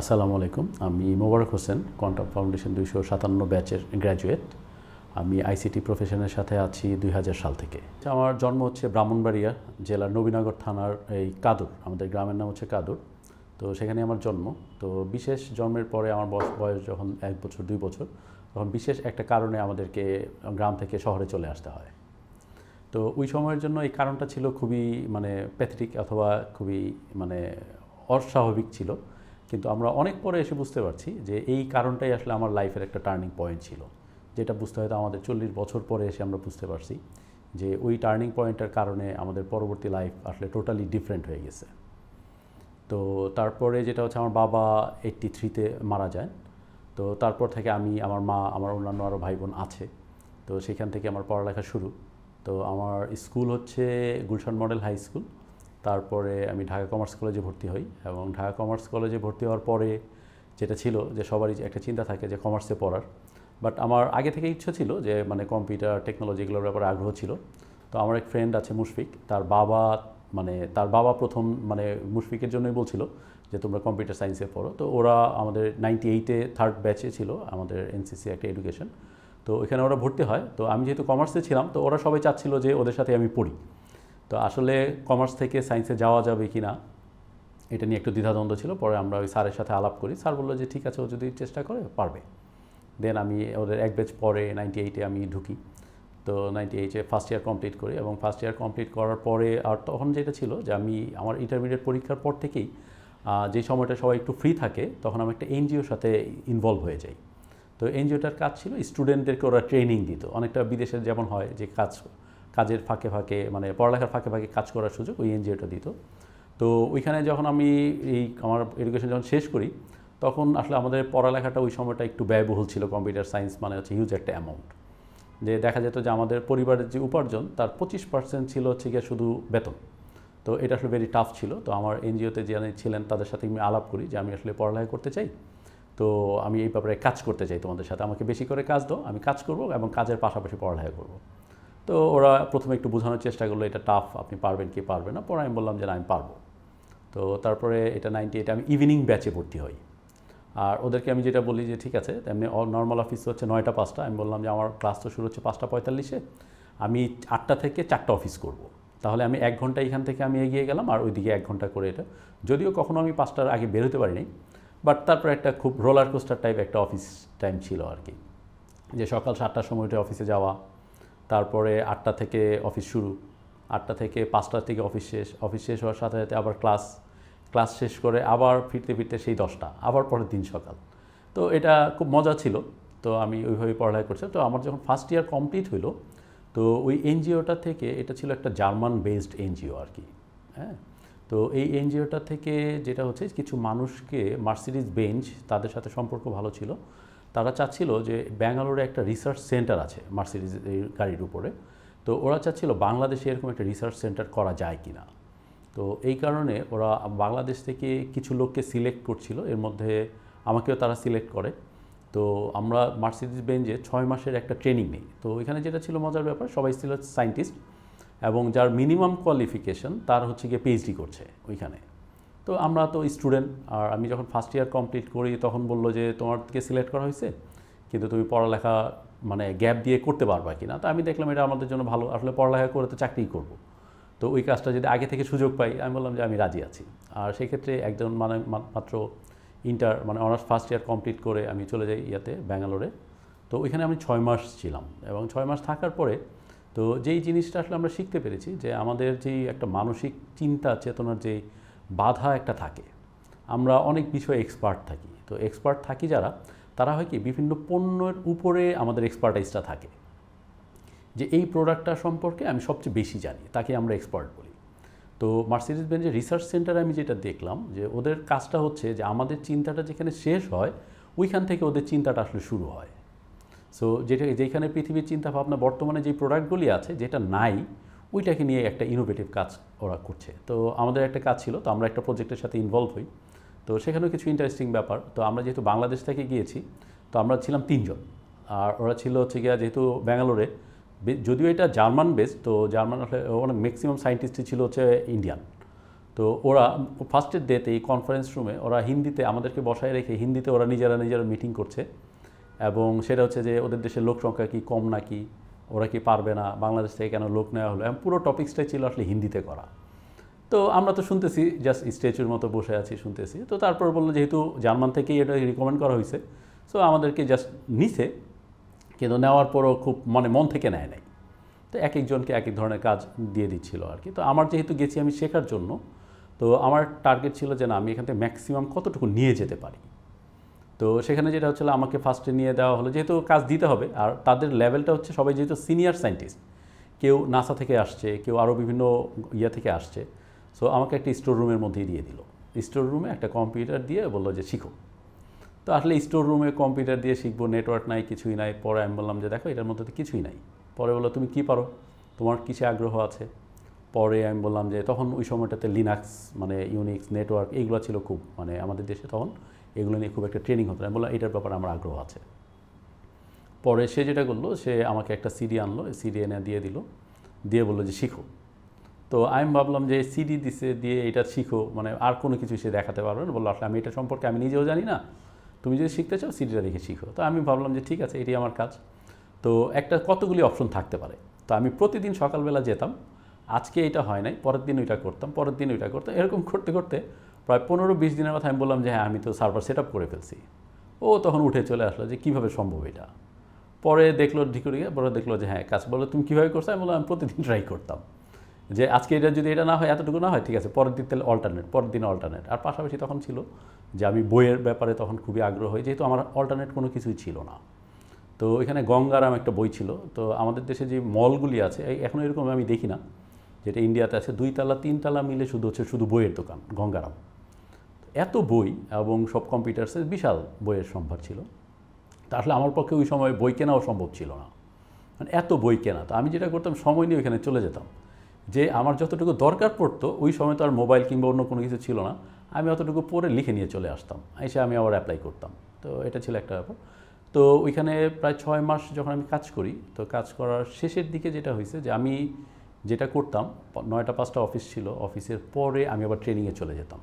আসসালামু আলাইকুম। আমি মোবারক হোসেন, কোয়ান্টাম ফাউন্ডেশন ২৫৭ ব্যাচের গ্র্যাজুয়েট। আমি আইসিটি প্রফেশনের সাথে আছি ২০০০ সাল থেকে। আমার জন্ম হচ্ছে ব্রাহ্মণবাড়িয়া জেলার নবীনগর থানার এই কাদুর, আমাদের গ্রামের নাম হচ্ছে কাদুর। তো সেখানে আমার জন্ম। তো বিশেষ জন্মের পরে আমার বয়স যখন ১ বছর ২ বছর, তখন বিশেষ একটা কারণে আমাদেরকে গ্রাম থেকে শহরে চলে আসতে হয়। তো ওই সময়ের জন্য এই কারণটা ছিল খুবই প্যাথেটিক অথবা খুবই মানে অস্বাভাবিক ছিল। কিন্তু আমরা অনেক পরে এসে বুঝতে পারছি যে এই কারণটাই আসলে আমার লাইফের একটা টার্নিং পয়েন্ট ছিল, যেটা বুঝতে হয়তো আমাদের ৪০ বছর পরে এসে আমরা বুঝতে পারছি যে ওই টার্নিং পয়েন্টের কারণে আমাদের পরবর্তী লাইফ আসলে টোটালি ডিফারেন্ট হয়ে গেছে। তো তারপরে যেটা হচ্ছে, আমার বাবা 83-তে মারা যায়। তো তারপর থেকে আমি, আমার মা, আমার অন্যান্য আরও ভাই বোন আছে। তো সেখান থেকে আমার পড়ালেখা শুরু। তো আমার স্কুল হচ্ছে গুলশান মডেল হাই স্কুল। তারপরে আমি ঢাকা কমার্স কলেজে ভর্তি হই, এবং ঢাকা কমার্স কলেজে ভর্তি হওয়ার পরে যেটা ছিল যে সবারই একটা চিন্তা থাকে যে কমার্সে পড়ার। বাট আমার আগে থেকে ইচ্ছা ছিল যে কম্পিউটার টেকনোলজি এগুলোর ব্যাপারে আগ্রহ ছিল। তো আমার এক ফ্রেন্ড আছে মুশফিক, তার বাবা প্রথম মুশফিকের জন্যই বলছিল যে তোমরা কম্পিউটার সায়েন্সে পড়ো। তো ওরা আমাদের 98-এ 3rd ব্যাচে ছিল আমাদের এনসিসি একটা এডুকেশন। তো ওইখানে ওরা ভর্তি হয়। তো আমি যেহেতু কমার্সে ছিলাম, তো ওরা সবাই চাচ্ছিল যে ওদের সাথে আমি পড়ি। তো আসলে কমার্স থেকে সায়েন্সে যাওয়া যাবে কি না, এটা নিয়ে একটু দ্বিধাদ্বন্দ্ব ছিল। পরে আমরা ওই স্যারের সাথে আলাপ করি, স্যার বললো যে ঠিক আছে, ও যদি চেষ্টা করে পারবে। দেন আমি ওদের এক ব্যাচ পরে 98-এ আমি ঢুকি। তো 98-এ ফার্স্ট ইয়ার কমপ্লিট করি, এবং ফার্স্ট ইয়ার কমপ্লিট করার পরে আর তখন যেটা ছিল যে আমি আমার ইন্টারমিডিয়েট পরীক্ষার পর থেকেই যে সময়টা সবাই একটু ফ্রি থাকে, তখন আমি একটা এনজিওর সাথে ইনভলভ হয়ে যাই। তো এনজিওটার কাজ ছিল স্টুডেন্টদেরকে ওরা ট্রেনিং দিত, অনেকটা বিদেশের যেমন হয় যে কাজের ফাঁকে ফাঁকে পড়ালেখার ফাঁকে ফাঁকে কাজ করার সুযোগ ওই এনজিওটা দিত। তো ওইখানে যখন আমি আমার এডুকেশন যখন শেষ করি, তখন আসলে আমাদের পড়ালেখাটা ওই সময়টা একটু ব্যয়বহুল ছিল। কম্পিউটার সায়েন্স মানে হচ্ছে হিউজ একটা অ্যামাউন্ট। যে দেখা যেত যে আমাদের পরিবারের যে উপার্জন তার 25% ছিল হচ্ছে গিয়ে শুধু বেতন। তো এটা আসলে ভেরি টাফ ছিল। তো আমার এনজিওতে যে ছিলেন তাদের সাথে আমি আলাপ করি যে আমি আসলে পড়ালেখা করতে চাই, তো আমি এই ব্যাপারে কাজ করতে চাই তোমাদের সাথে, আমাকে বেশি করে কাজ দাও, আমি কাজ করব এবং কাজের পাশাপাশি পড়ালেখা করব। তো ওরা প্রথমে একটু বোঝানোর চেষ্টা করলো এটা টাফ, আপনি পারবেন কি পারবেন না। পরে আমি বললাম যে না, আমি পারবো। তো তারপরে এটা 98-এ আমি ইভিনিং ব্যাচে ভর্তি হই। আর ওদেরকে আমি যেটা বলি যে ঠিক আছে, এমনি নর্মাল অফিস হচ্ছে 9টা 5টা, আমি বললাম যে আমার ক্লাস তো শুরু হচ্ছে 5টা 45-এ, আমি 8টা থেকে 4টা অফিস করব। তাহলে আমি 1 ঘন্টা এখান থেকে আমি এগিয়ে গেলাম, আর ওইদিকে 1 ঘন্টা করে এটা। যদিও কখনো আমি 5টার আগে বের হতে পারিনি, বাট তারপরে একটা খুব রোলার কোস্টার টাইপ একটা অফিস টাইম ছিল আর কি, যে সকাল 7টার সময় উঠে অফিসে যাওয়া, তারপরে 8টা থেকে অফিস শুরু, 8টা থেকে 5টার থেকে অফিস শেষ হওয়ার সাথে সাথে আবার ক্লাস শেষ করে আবার ফিরতে ফিরতে সেই 10টা, আবার পরের দিন সকাল। তো এটা খুব মজা ছিল। তো আমি ওইভাবেই পড়ালেখা করছি। তো আমার যখন ফার্স্ট ইয়ার কমপ্লিট হলো, তো ওই এনজিওটা থেকে, এটা ছিল একটা জার্মান বেসড এনজিও আর কি, হ্যাঁ। তো এই এনজিওটা থেকে যেটা হচ্ছে, কিছু মানুষকে মার্সিডিজ বেঞ্জ, তাদের সাথে সম্পর্ক ভালো ছিল। তারা চাচ্ছিল যে ব্যাঙ্গালোরে একটা রিসার্চ সেন্টার আছে মার্সিডিজ এই গাড়ির উপরে। তো ওরা চাচ্ছিল বাংলাদেশে এরকম একটা রিসার্চ সেন্টার করা যায় কি না। তো এই কারণে ওরা বাংলাদেশ থেকে কিছু লোককে সিলেক্ট করছিল, এর মধ্যে আমাকেও তারা সিলেক্ট করে। তো আমরা মার্সিডিজ বেঞ্জে 6 মাসের একটা ট্রেনিং নিই। তো এখানে যেটা ছিল মজার ব্যাপার, সবাই ছিল সায়েন্টিস্ট, এবং যার মিনিমাম কোয়ালিফিকেশন তার হচ্ছে গিয়ে পিএইচডি করছে ওইখানে। তো আমরা তো স্টুডেন্ট, আর আমি যখন ফার্স্ট ইয়ার কমপ্লিট করি তখন বললো যে তোমাকে সিলেক্ট করা হয়েছে, কিন্তু তুমি পড়ালেখা গ্যাপ দিয়ে করতে পারবা কি না। তো আমি দেখলাম এটা আমাদের জন্য ভালো, আসলে পড়ালেখা করে তো চাকরিই করব। তো ওই কাজটা যদি আগে থেকে সুযোগ পাই, আমি বললাম যে আমি রাজি আছি। আর সেক্ষেত্রে একজন মাত্র অনার্স ফার্স্ট ইয়ার কমপ্লিট করে আমি চলে যাই ব্যাঙ্গালোরে। তো ওইখানে আমি 6 মাস ছিলাম, এবং 6 মাস থাকার পরে তো যেই জিনিসটা আসলে আমরা শিখতে পেরেছি যে আমাদের যেই একটা মানসিক চিন্তা চেতনার যেই বাধা একটা থাকে, আমরা অনেক বিষয়ে এক্সপার্ট থাকি। তো এক্সপার্ট থাকি যারা, তারা হয় কি বিভিন্ন পণ্যের উপরে আমাদের এক্সপার্টাইজটা থাকে, যে এই প্রোডাক্টটা সম্পর্কে আমি সবচেয়ে বেশি জানি, তাকে আমরা এক্সপার্ট বলি। তো মার্সিডিজ বেঞ্জের রিসার্চ সেন্টারে আমি যেটা দেখলাম, যে ওদের কাজটা হচ্ছে যে আমাদের চিন্তাটা যেখানে শেষ হয়, ওইখান থেকে ওদের চিন্তাটা আসলে শুরু হয়। সো যেখানে পৃথিবীর চিন্তা ভাবনা বর্তমানে যে প্রোডাক্টগুলি আছে, যেটা নাই ওইটাকে নিয়ে একটা ইনোভেটিভ কাজ ওরা করছে। তো আমাদের একটা কাজ ছিল, তো আমরা একটা প্রজেক্টের সাথে ইনভলভ হই। তো সেখানেও কিছু ইন্টারেস্টিং ব্যাপার। তো আমরা যেহেতু বাংলাদেশ থেকে গিয়েছি, তো আমরা ছিলাম 3 জন, আর ওরা ছিল হচ্ছে গিয়া যেহেতু ব্যাঙ্গালোরে, যদিও এটা জার্মান বেস, তো জার্মান আসলে অনেক ম্যাক্সিমাম সায়েন্টিস্টই ছিল হচ্ছে ইন্ডিয়ান। তো ওরা ফার্স্টের ডেতে এই কনফারেন্স রুমে ওরা হিন্দিতে আমাদেরকে বসায় রেখে হিন্দিতে ওরা নিজেরা মিটিং করছে, এবং সেটা হচ্ছে যে ওদের দেশের লোক সংখ্যা কি কম নাকি, ওরা কি পারবে না, বাংলাদেশ থেকে কেন লোক নেওয়া হলো, পুরো টপিক্সটাই ছিল আসলে হিন্দিতে করা। তো আমরা তো শুনতেছি, জাস্ট স্ট্যাচুর মতো বসে আছি শুনতেছি। তো তারপর বললো যেহেতু জার্মান থেকেই এটা রিকমেন্ড করা হয়েছে, সো আমাদেরকে জাস্ট নিছে, কিন্তু নেওয়ার পরও খুব মন থেকে নেয় নাই। তো এক একজনকে এক এক ধরনের কাজ দিয়ে দিচ্ছিল আর কি। তো আমার যেহেতু গেছি আমি শেখার জন্য, তো আমার টার্গেট ছিল যে না আমি এখান থেকে ম্যাক্সিমাম কতটুকু নিয়ে যেতে পারি। তো সেখানে যেটা হচ্ছিল আমাকে ফার্স্টে নিয়ে দেওয়া হলো, যেহেতু কাজ দিতে হবে, আর তাদের লেভেলটা হচ্ছে সবাই যেহেতু সিনিয়র সায়েন্টিস্ট, কেউ নাসা থেকে আসছে, কেউ আরও বিভিন্ন থেকে আসছে। সো আমাকে একটা স্টোর রুমের মধ্যেই দিয়ে দিল। স্টোর রুমে একটা কম্পিউটার দিয়ে বললো যে শিখো। তো আসলে স্টোর রুমে কম্পিউটার দিয়ে শিখবো, নেটওয়ার্ক নাই, কিছুই নাই। পরে আমি বললাম যে দেখো এটার মধ্যে তো কিছুই নাই। পরে বললো তুমি কী পারো, তোমার কিসে আগ্রহ আছে। পরে আমি বললাম যে তখন ওই সময়টাতে লিনাক্স মানে ইউনিক্স নেটওয়ার্ক এইগুলো ছিল খুব, মানে আমাদের দেশে তখন এগুলো নিয়ে খুব একটা ট্রেনিং হতো। আমি বললাম এটার ব্যাপারে আমার আগ্রহ আছে। পরে সে যেটা করলো, সে আমাকে একটা সিডি আনলো, সিডি এনে দিয়ে দিল, দিয়ে বললো যে শিখো। তো আমি ভাবলাম যে সিডি দিছে দিয়ে এটা শিখো, মানে আর কোনো কিছু সে দেখাতে পারবে না। বললো আসলে আমি এটা সম্পর্কে আমি নিজেও জানি না, তুমি যদি শিখতে চাও সিডিটা দেখে শিখো। তো আমি ভাবলাম যে ঠিক আছে, এটাই আমার কাজ। তো একটা কতগুলি অপশন থাকতে পারে। তো আমি প্রতিদিন সকালবেলা যেতাম, আজকে এটা হয় নাই, পরের দিন ওইটা করতাম, পরের দিন ওইটা করতাম, এরকম করতে করতে প্রায় 15-20 দিনের কথা আমি বললাম যে হ্যাঁ আমি তো সার্ভার সেট আপ করে ফেলছি। ও তখন উঠে চলে আসলো যে কীভাবে সম্ভব এটা। পরে দেখলো ঢিকুরিয়ে, পরে দেখলো যে হ্যাঁ কাজ। বললো তুমি কীভাবে করছো? আমি বললাম আমি প্রতিদিন ট্রাই করতাম যে আজকে এটা যদি এটা না হয়, এতটুকু না হয়, ঠিক আছে পরের দিন তাহলে অল্টারনেট, পরের দিন অল্টারনেট। আর পাশাপাশি তখন ছিল যে আমি বইয়ের ব্যাপারে তখন খুবই আগ্রহ হয়, যেহেতু আমার অল্টারনেট কোনো কিছুই ছিল না। তো এখানে গঙ্গারাম একটা বই ছিল। তো আমাদের দেশে যে মলগুলি আছে এখন এরকম আমি দেখি না, যেটা ইন্ডিয়াতে আছে 2 তলা 3 তলা মিলে শুধু হচ্ছে শুধু বইয়ের দোকান গঙ্গারাম। এত বই এবং সব কম্পিউটার্সের বিশাল বইয়ের সম্ভার ছিল। তা আসলে আমার পক্ষে ওই সময় বই কেনাও সম্ভব ছিল না, মানে এত বই কেনা। তো আমি যেটা করতাম সময় নিয়ে ওইখানে চলে যেতাম, যে আমার যতটুকু দরকার পড়তো, ওই সময় তো আর মোবাইল কিংবা অন্য কোনো কিছু ছিল না, আমি অতটুকু পড়ে লিখে নিয়ে চলে আসতাম, এসে আমি আবার অ্যাপ্লাই করতাম। তো এটা ছিল একটা ব্যাপার। তো ওইখানে প্রায় 6 মাস যখন আমি কাজ করি, তো কাজ করার শেষের দিকে যেটা হয়েছে যে আমি যেটা করতাম, 9টা 5টা অফিস ছিল, অফিসের পরে আমি আবার ট্রেনিংয়ে চলে যেতাম।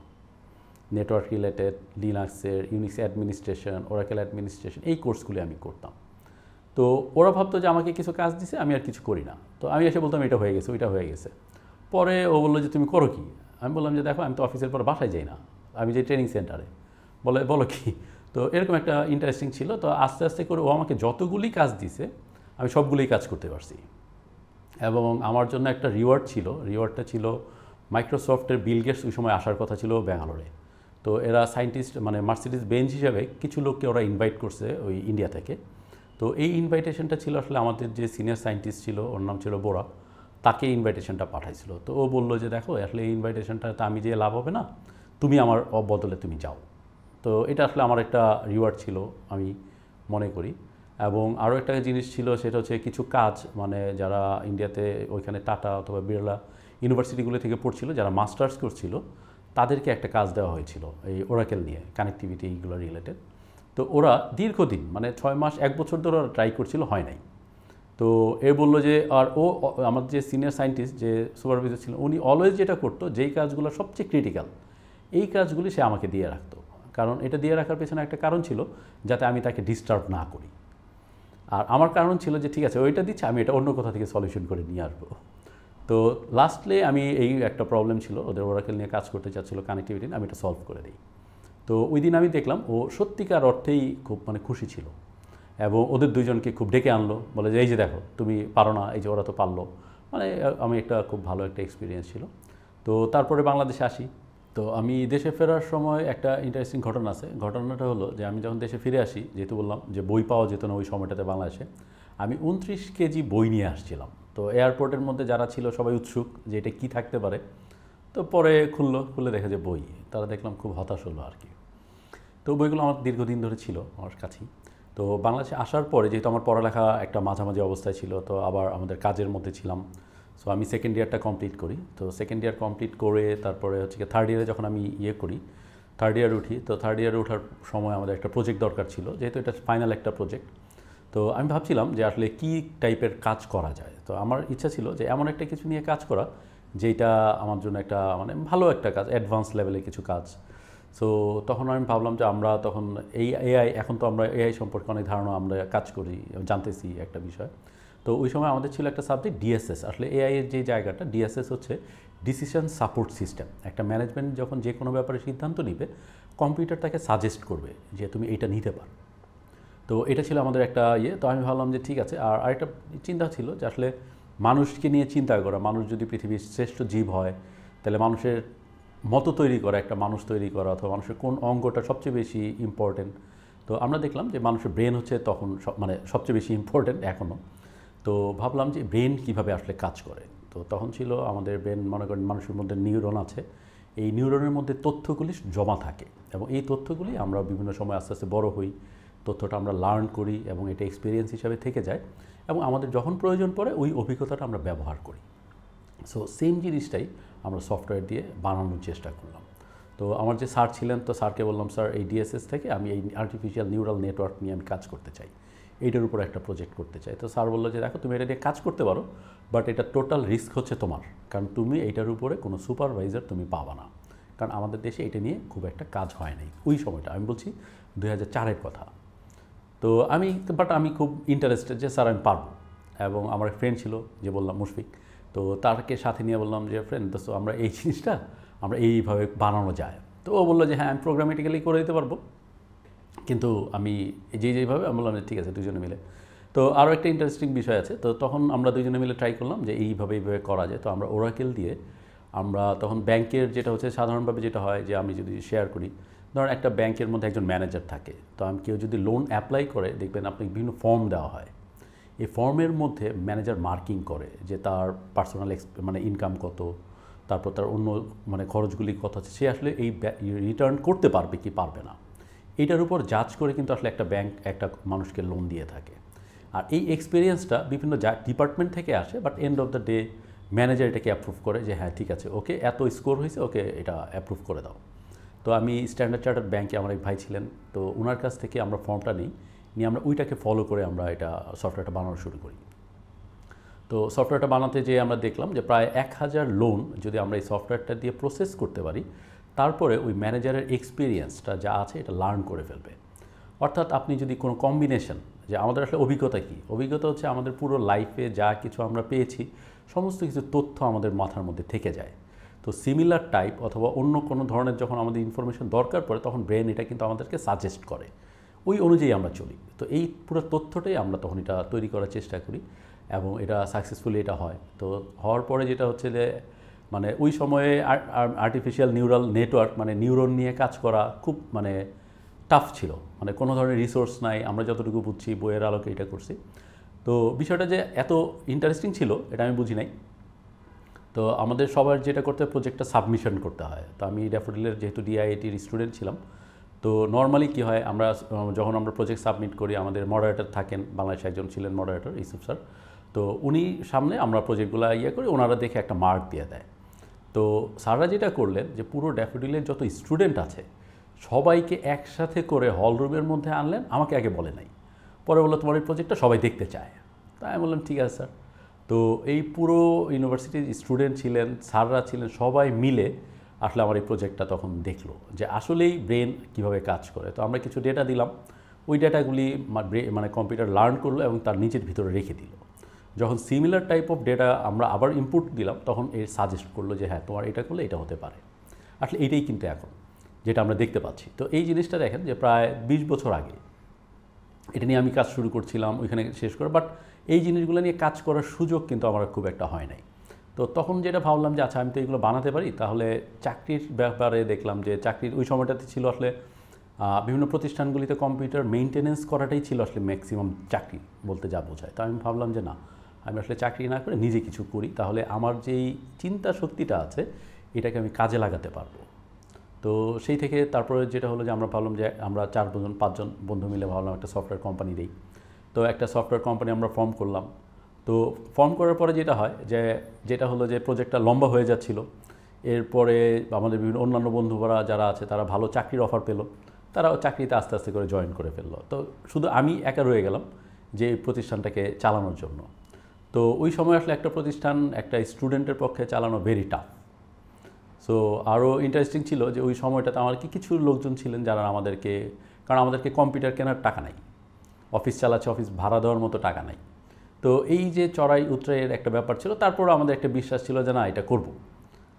নেটওয়ার্ক রিলেটেড, লিনাক্সের, ইউনিক্স অ্যাডমিনিস্ট্রেশন, ওরাকেল অ্যাডমিনিস্ট্রেশন, এই কোর্সগুলি আমি করতাম। তো ওরা ভাবতো যে আমাকে কিছু কাজ দিছে, আমি আর কিছু করি না। তো আমি এসে বলতাম এটা হয়ে গেছে, ওইটা হয়ে গেছে। পরে ও বললো যে তুমি করো কি? আমি বললাম যে দেখো আমি তো অফিসের পর বাসায় যাই না, আমি যাই ট্রেনিং সেন্টারে। বলো কি? তো এরকম একটা ইন্টারেস্টিং ছিল। তো আস্তে আস্তে করে ও আমাকে যতগুলি কাজ দিছে আমি সবগুলোই কাজ করতে পারছি। এবং আমার জন্য একটা রিওয়ার্ড ছিল, রিওয়ার্ডটা ছিল মাইক্রোসফটের বিল গেটস ওই সময় আসার কথা ছিল ব্যাঙ্গালোরে। তো এরা সায়েন্টিস্ট মানে মার্সিডিজ বেঞ্চ হিসাবে কিছু লোককে ওরা ইনভাইট করছে ওই ইন্ডিয়া থেকে। তো এই ইনভাইটেশনটা ছিল আসলে আমাদের যে সিনিয়র সায়েন্টিস্ট ছিল, ওর নাম ছিল বোরা, তাকে ইনভাইটেশনটা পাঠাইছিল। তো ও বললো যে দেখো আসলে এই ইনভাইটেশনটা তো আমি যে লাভ হবে না, তুমি আমার বদলে তুমি যাও। তো এটা আসলে আমার একটা রিওয়ার্ড ছিল আমি মনে করি। এবং আরও একটা জিনিস ছিল, সেটা হচ্ছে কিছু কাজ মানে যারা ইন্ডিয়াতে ওইখানে টাটা অথবা বিড়লা ইউনিভার্সিটিগুলো থেকে পড়ছিল, যারা মাস্টার্স করছিল, তাদেরকে একটা কাজ দেওয়া হয়েছিল এই ওরাকেল নিয়ে, কানেক্টিভিটি এইগুলো রিলেটেড। তো ওরা দীর্ঘদিন মানে 6 মাস 1 বছর ধরে ওরা ট্রাই করছিল, হয় নাই। তো এ বললো যে আর ও আমাদের যে সিনিয়র সায়েন্টিস্ট যে সুপারভাইজার ছিল, উনি অলওয়েজ যেটা করতো, যেই কাজগুলো সবচেয়ে ক্রিটিক্যাল এই কাজগুলি সে আমাকে দিয়ে রাখতো। কারণ এটা দিয়ে রাখার পেছনে একটা কারণ ছিল, যাতে আমি তাকে ডিস্টার্ব না করি। আর আমার কারণ ছিল যে ঠিক আছে ওইটা দিচ্ছে, আমি এটা অন্য কোথা থেকে সলিউশন করে নিয়ে আসবো। তো লাস্টলি আমি এই একটা প্রবলেম ছিল, ওদের ওরাকেল নিয়ে কাজ করতে চাচ্ছিলো কানেক্টিভিটি, আমি এটা সলভ করে দিই। তো ওই দিন আমি দেখলাম ও সত্যিকার অর্থেই খুব মানে খুশি ছিল, এবং ওদের দুইজনকে খুব ডেকে আনলো, বলে যে এই যে দেখো তুমি পারো না, এই যে ওরা তো পারলো। মানে আমি একটা খুব ভালো একটা এক্সপিরিয়েন্স ছিল। তো তারপরে বাংলাদেশে আসি। তো আমি দেশে ফেরার সময় একটা ইন্টারেস্টিং ঘটনা আছে। ঘটনাটা হলো যে আমি যখন দেশে ফিরে আসি, যেহেতু বললাম যে বই পাওয়া যেত না ওই সময়টাতে বাংলাদেশে, আমি 29 কেজি বই নিয়ে আসছিলাম। তো এয়ারপোর্টের মধ্যে যারা ছিল সবাই উৎসুক যে এটা কী থাকতে পারে। তো পরে খুলে দেখে যে বই, তারা দেখলাম খুব হতাশ হলো আর কি। তো বইগুলো আমার দীর্ঘদিন ধরে ছিল আমার কাছেই। তো বাংলাদেশে আসার পরে যেহেতু আমার পড়ালেখা একটা মাঝামাঝি অবস্থায় ছিল, তো আবার আমাদের কাজের মধ্যে ছিলাম। সো আমি সেকেন্ড ইয়ারটা কমপ্লিট করি। তো সেকেন্ড ইয়ার কমপ্লিট করে তারপরে হচ্ছে কি থার্ড ইয়ারে যখন আমি করি, থার্ড ইয়ারে উঠি। তো থার্ড ইয়ারে ওঠার সময় আমাদের একটা প্রজেক্ট দরকার ছিল, যেহেতু এটা ফাইনাল একটা প্রজেক্ট। তো আমি ভাবছিলাম যে আসলে কী টাইপের কাজ করা যায়। তো আমার ইচ্ছা ছিল যে এমন একটা কিছু নিয়ে কাজ করা যেটা আমার জন্য একটা মানে ভালো একটা কাজ, অ্যাডভান্স লেভেলের কিছু কাজ। সো তখন আমি ভাবলাম যে আমরা তখন এই এআই, এখন তো আমরা এআই সম্পর্কে অনেক ধারণা আমরা কাজ করি, জানতেছি একটা বিষয়। তো ওই সময় আমাদের ছিল একটা সাবজেক্ট ডিএসএস। আসলে এআই এর যে জায়গাটা, ডিএসএস হচ্ছে ডিসিশন সাপোর্ট সিস্টেম। একটা ম্যানেজমেন্ট যখন যে কোনো ব্যাপারে সিদ্ধান্ত নিবে, কম্পিউটার তাকে সাজেস্ট করবে যে তুমি এইটা নিতে পারো। তো এটা ছিল আমাদের একটা ইয়ে। তো আমি ভাবলাম যে ঠিক আছে। আর আরেকটা চিন্তা ছিল যে আসলে মানুষকে নিয়ে চিন্তা করা, মানুষ যদি পৃথিবীর শ্রেষ্ঠ জীব হয়, তাহলে মানুষের মতো তৈরি করা, একটা মানুষ তৈরি করা, অথবা মানুষের কোন অঙ্গটা সবচেয়ে বেশি ইম্পর্টেন্ট। তো আমরা দেখলাম যে মানুষের ব্রেন হচ্ছে তখন মানে সবচেয়ে বেশি ইম্পর্টেন্ট এখনও। তো ভাবলাম যে ব্রেন কীভাবে আসলে কাজ করে। তো তখন ছিল আমাদের ব্রেন, মনে করেন মানুষের মধ্যে নিউরন আছে, এই নিউরনের মধ্যে তথ্যগুলি জমা থাকে, এবং এই তথ্যগুলি আমরা বিভিন্ন সময় আস্তে আস্তে বড় হই, তথ্যটা আমরা লার্ন করি এবং এটা এক্সপিরিয়েন্স হিসাবে থেকে যায়, এবং আমাদের যখন প্রয়োজন পড়ে ওই অভিজ্ঞতাটা আমরা ব্যবহার করি। সো সেম জিনিসটাই আমরা সফটওয়্যার দিয়ে বানানোর চেষ্টা করলাম। তো আমার যে স্যার ছিলেন, তো স্যারকে বললাম, স্যার এই ডিএসএস থেকে আমি এই আর্টিফিশিয়াল নিউরাল নেটওয়ার্ক নিয়ে আমি কাজ করতে চাই, এইটার উপর একটা প্রজেক্ট করতে চাই। তো স্যার বললো যে দেখো তুমি এটা নিয়ে কাজ করতে পারো, বাট এটা টোটাল রিস্ক হচ্ছে তোমার, কারণ তুমি এইটার উপরে কোনো সুপারভাইজার তুমি পাবা না, কারণ আমাদের দেশে এটা নিয়ে খুব একটা কাজ হয় নাই ওই সময়টা। আমি বলছি 2004-এর কথা। তো আমি খুব ইন্টারেস্টেড যে স্যার আমি পারবো। এবং আমার ফ্রেন্ড ছিল, যে বললাম মুশফিক, তো তারকে সাথে নিয়ে বললাম যে ফ্রেন্ড তো আমরা এই জিনিসটা আমরা এইভাবে বানানো যায়। তো ও বললো যে হ্যাঁ আমি প্রোগ্রামেটিক্যালি করে দিতে পারবো, কিন্তু আমি যেইভাবে আমি বললাম ঠিক আছে দুজনে মিলে। তো আরও একটা ইন্টারেস্টিং বিষয় আছে। তো তখন আমরা দুজনে মিলে ট্রাই করলাম যে এইভাবে করা যায়। তো আমরা ওরাকেল দিয়ে, আমরা তখন ব্যাংকের যেটা হচ্ছে সাধারণভাবে যেটা হয় যে আমি যদি শেয়ার করি, ধরুন একটা ব্যাংকের মধ্যে একজন ম্যানেজার থাকে, তো আমি কেউ যদি লোন অ্যাপ্লাই করে দেখবেন আপনাকে বিভিন্ন ফর্ম দেওয়া হয়। এই ফর্মের মধ্যে ম্যানেজার মার্কিং করে যে তার পার্সোনাল মানে ইনকাম কত, তারপর তার অন্য মানে খরচগুলি কত আছে, সে আসলে এই রিটার্ন করতে পারবে কি পারবে না, এটার উপর জাজ করে কিন্তু আসলে একটা ব্যাংক একটা মানুষকে লোন দিয়ে থাকে। আর এই এক্সপিরিয়েন্সটা বিভিন্ন ডিপার্টমেন্ট থেকে আসে, but end of the day manager এটাকে অ্যাপ্রুভ করে যে হ্যাঁ ঠিক আছে, ওকে এত স্কোর হয়েছে, ওকে এটা অ্যাপ্রুভ করে দাও। তো আমি স্ট্যান্ডার্ড চার্টার্ড ব্যাংকে আমার এক ভাই ছিলেন, তো ওনার কাছ থেকে আমরা ফর্মটা নিয়ে আমরা ওইটাকে ফলো করে আমরা এটা সফটওয়্যারটা বানানো শুরু করি। তো সফটওয়্যারটা বানাতে যেয়ে আমরা দেখলাম যে প্রায় 1000 লোন যদি আমরা এই সফটওয়্যারটা দিয়ে প্রসেস করতে পারি, তারপরে ওই ম্যানেজারের এক্সপিরিয়েন্সটা যা আছে এটা লার্ন করে ফেলবে। অর্থাৎ আপনি যদি কোনো কম্বিনেশন, যে আমাদের আসলে অভিজ্ঞতা কী, অভিজ্ঞতা হচ্ছে আমাদের পুরো লাইফে যা কিছু আমরা পেয়েছি সমস্ত কিছু তথ্য আমাদের মাথার মধ্যে থেকে যায়। তো সিমিলার টাইপ অথবা অন্য কোনো ধরনের যখন আমাদের ইনফরমেশন দরকার পড়ে, তখন ব্রেন এটা কিন্তু আমাদেরকে সাজেস্ট করে, ওই অনুযায়ী আমরা চলি। তো এই পুরো তথ্যটাই আমরা তখন এটা তৈরি করার চেষ্টা করি, এবং এটা সাকসেসফুলি এটা হয়। তো হওয়ার পরে যেটা হচ্ছে যে মানে ওই সময়ে আর্টিফিশিয়াল নিউরাল নেটওয়ার্ক মানে নিউরন নিয়ে কাজ করা খুব মানে টাফ ছিল, মানে কোনো ধরনের রিসোর্স নাই, আমরা যতটুকু বুঝছি বইয়ের আলোকে এটা করছি। তো বিষয়টা যে এত ইন্টারেস্টিং ছিল এটা আমি বুঝি নাই। তো আমাদের সবার যেটা করতে হয়, প্রজেক্টটা সাবমিশন করতে হয়। তো আমি ড্যাফোডিলের যেহেতু ডিআইআইটির স্টুডেন্ট ছিলাম, তো নর্মালি কী হয়, আমরা যখন আমরা প্রজেক্ট সাবমিট করি, আমাদের মডারেটর থাকেন, বাংলাদেশে একজন ছিলেন মডারেটর ইউসুফ স্যার, তো উনি সামনে আমরা প্রজেক্টগুলো করি, ওনারা দেখে একটা মার্ক দিয়ে দেয়। তো স্যাররা যেটা করলেন যে পুরো ড্যাফোডিলের যত স্টুডেন্ট আছে সবাইকে একসাথে করে হল রুমের মধ্যে আনলেন, আমাকে আগে বলে নাই, পরে বললো তোমার এই প্রজেক্টটা সবাই দেখতে চায়। তাই আমি বললাম ঠিক আছে স্যার। তো এই পুরো ইউনিভার্সিটির স্টুডেন্ট ছিলেন, স্যাররা ছিলেন, সবাই মিলে আসলে আমার এই প্রজেক্টটা তখন দেখলো যে আসলেই ব্রেন কীভাবে কাজ করে। তো আমরা কিছু ডেটা দিলাম, ওই ডেটাগুলি মানে কম্পিউটার লার্ন করলো এবং তার নিজের ভিতরে রেখে দিল। যখন সিমিলার টাইপ অফ ডেটা আমরা আবার ইনপুট দিলাম, তখন এর সাজেস্ট করলো যে হ্যাঁ তোমার এটা করলে এটা হতে পারে। আসলে এইটাই কিন্তু এখন যেটা আমরা দেখতে পাচ্ছি। তো এই জিনিসটা দেখেন যে প্রায় 20 বছর আগে এটা নিয়ে আমি কাজ শুরু করছিলাম, ওইখানে শেষ করে, বাট এই জিনিসগুলো নিয়ে কাজ করার সুযোগ কিন্তু আমার খুব একটা হয় নাই। তো তখন যেটা ভাবলাম যে আচ্ছা আমি তো এগুলো বানাতে পারি, তাহলে চাকরির ব্যাপারে দেখলাম যে চাকরির ওই সময়টাতে ছিল আসলে বিভিন্ন প্রতিষ্ঠানগুলিতে কম্পিউটার মেইনটেনেন্স করাটাই ছিল আসলে ম্যাক্সিমাম চাকরি বলতে যা বোঝায়। তো আমি ভাবলাম যে না, আমি আসলে চাকরি না করে নিজে কিছু করি, তাহলে আমার যেই চিন্তা শক্তিটা আছে এটাকে আমি কাজে লাগাতে পারবো। তো সেই থেকে তারপরে যেটা হলো যে আমরা ভাবলাম যে আমরা 4-5 বন্ধু মিলে ভাবলাম একটা সফটওয়্যার কোম্পানি দিই। তো একটা সফটওয়্যার কোম্পানি আমরা ফর্ম করলাম। তো ফর্ম করার পরে যেটা হয় যেটা হলো যে প্রজেক্টটা লম্বা হয়ে যাচ্ছিল, এরপরে আমাদের বিভিন্ন অন্যান্য বন্ধুরা যারা আছে তারা ভালো চাকরির অফার পেলো, তারাও চাকরিতে আস্তে আস্তে করে জয়েন করে ফেললো। তো শুধু আমি একা রয়ে গেলাম যে প্রতিষ্ঠানটাকে চালানোর জন্য। তো ওই সময় আসলে একটা প্রতিষ্ঠান একটা স্টুডেন্টের পক্ষে চালানো ভেরি টাফ। সো আরও ইন্টারেস্টিং ছিল যে ওই সময়টাতে আমার কিছু লোকজন ছিলেন যারা কারণ আমাদেরকে কম্পিউটার কেনার টাকা নাই, অফিস চালাচ্ছে, অফিস ভাড়া দেওয়ার মতো টাকা নাই। তো এই যে চড়াই উতরাইয়ের একটা ব্যাপার ছিল, তারপর আমাদের একটা বিশ্বাস ছিল যে না এটা করব।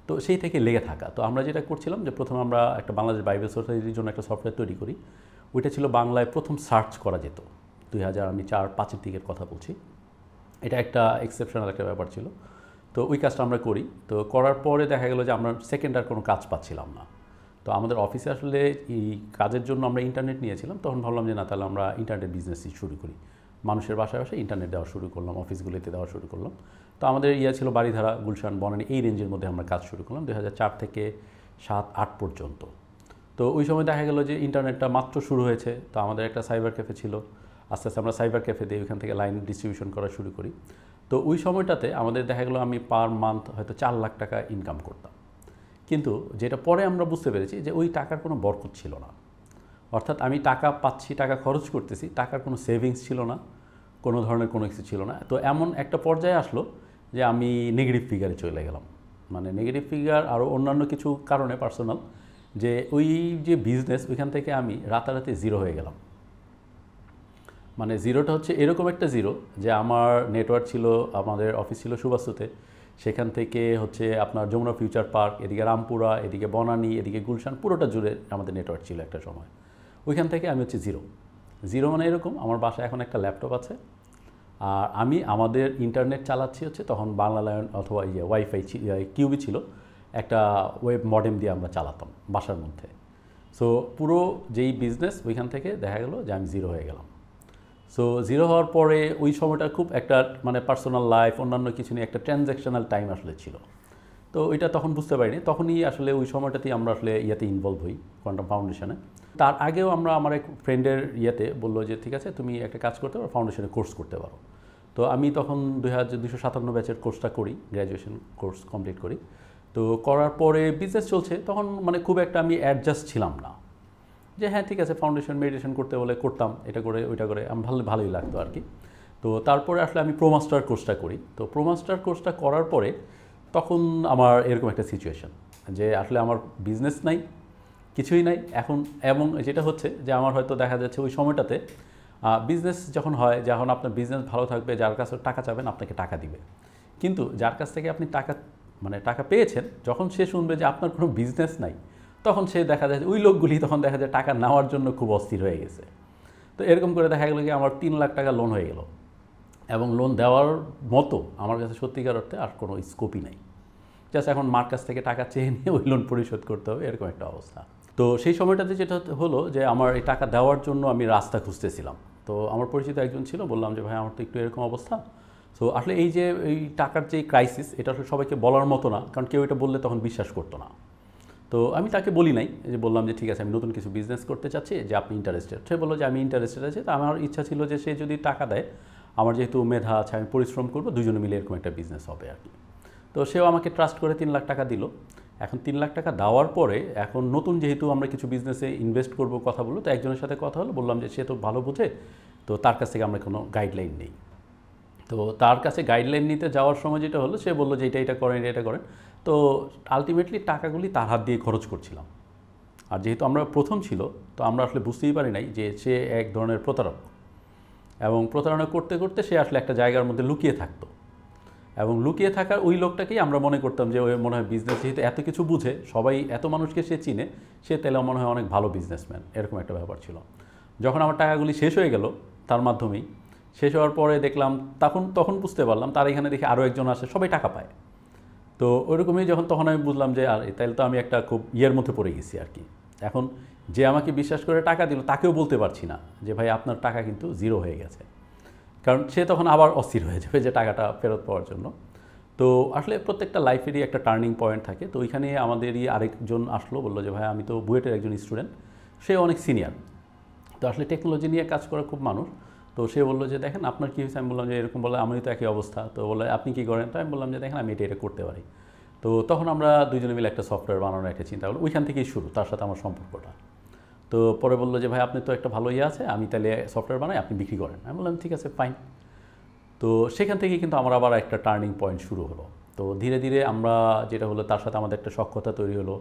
তো সেই থেকে লেগে থাকা। তো আমরা যেটা করছিলাম যে প্রথমে আমরা একটা বাংলাদেশ বাইবেল সোসাইটির জন্য একটা সফটওয়্যার তৈরি করি। ওইটা ছিল বাংলায় প্রথম সার্চ করা যেত 2004-05 দিকের কথা বলছি। এটা একটা এক্সেপশনাল একটা ব্যাপার ছিল। তো ওই কাজটা আমরা করি। তো করার পরে দেখা গেল যে আমরা সেকেন্ড আর কোনো কাজ পাচ্ছিলাম না। তো আমাদের অফিসে আসলে এই কাজের জন্য আমরা ইন্টারনেট নিয়েছিলাম। তখন ভাবলাম যে না, তাহলে আমরা ইন্টারনেট বিজনেসই শুরু করি। মানুষের বাসায় বাসায় ইন্টারনেট দেওয়া শুরু করলাম, অফিসগুলিতে দেওয়া শুরু করলাম। তো আমাদের ছিল বাড়িধারা, গুলশান, বনানী, এই রেঞ্জের মধ্যে আমরা কাজ শুরু করলাম 2004 থেকে 7-8 পর্যন্ত। তো ওই সময় দেখা গেল যে ইন্টারনেটটা মাত্র শুরু হয়েছে। তো আমাদের একটা সাইবার ক্যাফে ছিল। আস্তে আস্তে আমরা সাইবার ক্যাফে দিয়ে ওইখান থেকে লাইন ডিস্ট্রিবিউশন করা শুরু করি। তো ওই সময়টাতে আমাদের দেখা গেলো আমি পার মান্থ হয়তো 4 লাখ টাকা ইনকাম করতাম। কিন্তু যেটা পরে আমরা বুঝতে পেরেছি যে ওই টাকার কোনো বরকত ছিল না। অর্থাৎ আমি টাকা পাচ্ছি, টাকা খরচ করতেছি, টাকার কোনো সেভিংস ছিল না, কোনো ধরনের কোনো কিছু ছিল না। তো এমন একটা পর্যায়ে আসলো যে আমি নেগেটিভ ফিগারে চলে গেলাম। মানে নেগেটিভ ফিগার আরও অন্যান্য কিছু কারণে পার্সোনাল, যে ওই যে বিজনেস, ওইখান থেকে আমি রাতারাতি জিরো হয়ে গেলাম। মানে জিরোটা হচ্ছে এরকম একটা জিরো যে আমার নেটওয়ার্ক ছিল, আমাদের অফিস ছিল সুবাস্তুতে, সেখান থেকে হচ্ছে আপনার যমুনা ফিউচার পার্ক, এদিকে রামপুরা, এদিকে বনানী, এদিকে গুলশান, পুরোটা জুড়ে আমাদের নেটওয়ার্ক ছিল একটা সময়। ওইখান থেকে আমি হচ্ছে জিরো মানে এরকম আমার বাসায় এখন একটা ল্যাপটপ আছে, আর আমি আমাদের ইন্টারনেট চালাচ্ছি হচ্ছে তখন বাংলা লায়ন অথবা ওয়াইফাই কিউবি ছিল, একটা ওয়েব মডেম দিয়ে আমরা চালাতাম বাসার মধ্যে। সো পুরো যেই বিজনেস ওইখান থেকে দেখা গেলো যে আমি জিরো হয়ে গেলাম। সো জিরো হওয়ার পরে ওই সময়টা খুব একটা মানে পার্সোনাল লাইফ, অন্যান্য কিছু নিয়ে একটা ট্রানজ্যাকশনাল টাইম আসলে ছিল। তো ওইটা তখন বুঝতে পারিনি, তখনই আসলে ওই সময়টাতেই আমরা আসলে ইনভলভ হই কোয়ান্টাম ফাউন্ডেশনে। তার আগেও আমার এক ফ্রেন্ডের বললো যে ঠিক আছে তুমি একটা কাজ করতে পারো, ফাউন্ডেশনে কোর্স করতে পারো। তো আমি তখন 2257 ব্যাচের কোর্সটা করি, গ্র্যাজুয়েশন কোর্স কমপ্লিট করি। তো করার পরে বিজনেস চলছে, তখন মানে খুব একটা আমি অ্যাডজাস্ট ছিলাম না যে হ্যাঁ ঠিক আছে ফাউন্ডেশন মেডিটেশন করতে বলে করতাম, এটা করে ওইটা করে আমি ভালোই লাগতো আর কি। তো তারপরে আসলে আমি প্রোমাস্টার কোর্সটা করি। তো প্রোমাস্টার কোর্সটা করার পরে তখন আমার এরকম একটা সিচুয়েশন যে আসলে আমার বিজনেস নাই, কিছুই নাই এখন। এবং যেটা হচ্ছে যে আমার হয়তো দেখা যাচ্ছে ওই সময়টাতে বিজনেস যখন হয়, যখন আপনার বিজনেস ভালো থাকবে, যার কাছে টাকা চাবেন আপনাকে টাকা দিবে। কিন্তু যার কাছ থেকে আপনি টাকা পেয়েছেন, যখন সে শুনবে যে আপনার কোনো বিজনেস নাই, তখন সে দেখা যায় ওই লোকগুলি তখন দেখা যায় টাকা নেওয়ার জন্য খুব অস্থির হয়ে গেছে। তো এরকম করে দেখা গেলো কি আমার 3 লাখ টাকা লোন হয়ে গেল, এবং লোন দেওয়ার মতো আমার কাছে সত্যিকার অর্থে আর কোনো স্কোপই নাই। জাস্ট এখন মার কাছ থেকে টাকা চেয়ে নিয়ে ওই লোন পরিশোধ করতে হবে, এরকম একটা অবস্থা। তো সেই সময়টাতে যেটা হলো যে আমার এই টাকা দেওয়ার জন্য আমি রাস্তা খুঁজতেছিলাম। তো আমার পরিচিত একজন ছিল, বললাম যে ভাই আমার তো একটু এরকম অবস্থা। সো আসলে এই যে এই টাকার যে ক্রাইসিস, এটা আসলে সবাইকে বলার মতো না, কারণ কেউ এটা বললে তখন বিশ্বাস করতো না। তো আমি তাকে বলি নাই, যে বললাম যে ঠিক আছে আমি নতুন কিছু বিজনেস করতে চাচ্ছি, যে আপনি ইন্টারেস্টেড। সে বললো যে আমি ইন্টারেস্টেড আছি। তো আমার ইচ্ছা ছিল যে সে যদি টাকা দেয়, আমার যেহেতু মেধা আছে, আমি পরিশ্রম করবো, দুজনে মিলে এরকম একটা বিজনেস হবে আর কি। তো সেও আমাকে ট্রাস্ট করে 3 লাখ টাকা দিল। এখন 3 লাখ টাকা দেওয়ার পরে এখন নতুন যেহেতু আমরা কিছু বিজনেসে ইনভেস্ট করব কথা বললো, তো একজনের সাথে কথা হলো, বললাম যে সে তো ভালো বোঝে, তো তার কাছ থেকে আমরা কোনো গাইডলাইন নেই। তো তার কাছে গাইডলাইন নিতে যাওয়ার সময় যেটা হলো, সে বললো যে এটা করেন, এটা করেন। তো আলটিমেটলি টাকাগুলি তার হাত দিয়ে খরচ করছিলাম। আর যেহেতু আমরা প্রথম ছিল, তো আমরা আসলে বুঝতেই পারি নাই যে সে এক ধরনের প্রতারক, এবং প্রতারণা করতে করতে সে আসলে একটা জায়গার মধ্যে লুকিয়ে থাকতো। এবং লুকিয়ে থাকার ওই লোকটাকেই আমরা মনে করতাম যে ওই মনে হয় বিজনেস, যেহেতু এত কিছু বুঝে, সবাই এত মানুষকে সে চিনে, সে তাহলে মনে হয় অনেক ভালো বিজনেসম্যান, এরকম একটা ব্যাপার ছিল। যখন আমার টাকাগুলি শেষ হয়ে গেল তার মাধ্যমেই, শেষ হওয়ার পরে দেখলাম, তখন বুঝতে পারলাম তার এখানে দেখে আরও একজন আসে, সবাই টাকা পায়। তো ওইরকমই তখন আমি বুঝলাম যে আর তাহলে তো আমি একটা খুব মধ্যে পড়ে গেছি আর কি। এখন যে আমাকে বিশ্বাস করে টাকা দিল, তাকেও বলতে পারছি না যে ভাই আপনার টাকা কিন্তু জিরো হয়ে গেছে, কারণ সে তখন আবার অস্থির হয়ে যাবে যে টাকাটা ফেরত পাওয়ার জন্য। তো আসলে প্রত্যেকটা লাইফেরই একটা টার্নিং পয়েন্ট থাকে। তো ওইখানে আমাদেরই আরেকজন আসলো, বললো যে ভাই আমি তো বুয়েটের একজন স্টুডেন্ট, সে অনেক সিনিয়র, তো আসলে টেকনোলজি নিয়ে কাজ করা খুব মানুষ। তো সে বললো যে দেখেন আপনার কী হয়েছে। আমি বললাম যে এরকম, বলে আমি তো একই অবস্থা। তো বলে আপনি কী করেন? তো আমি বললাম যে দেখেন আমি এটা করতে পারি। তো তখন আমরা দুজনে মিলে একটা সফটওয়্যার বানানোর একটা চিন্তা করলাম, ওইখান থেকেই শুরু তার সাথে আমার সম্পর্কটা। তো পরে বললো যে ভাই আপনি তো একটা ভালো আছে, আমি তাহলে সফটওয়্যার বানাই, আপনি বিক্রি করেন। আমি বললাম ঠিক আছে ফাইন। তো সেখান থেকে কিন্তু আমার আবার একটা টার্নিং পয়েন্ট শুরু হলো। তো ধীরে ধীরে আমরা যেটা হলো তার সাথে আমাদের একটা সখ্যতা তৈরি হলো,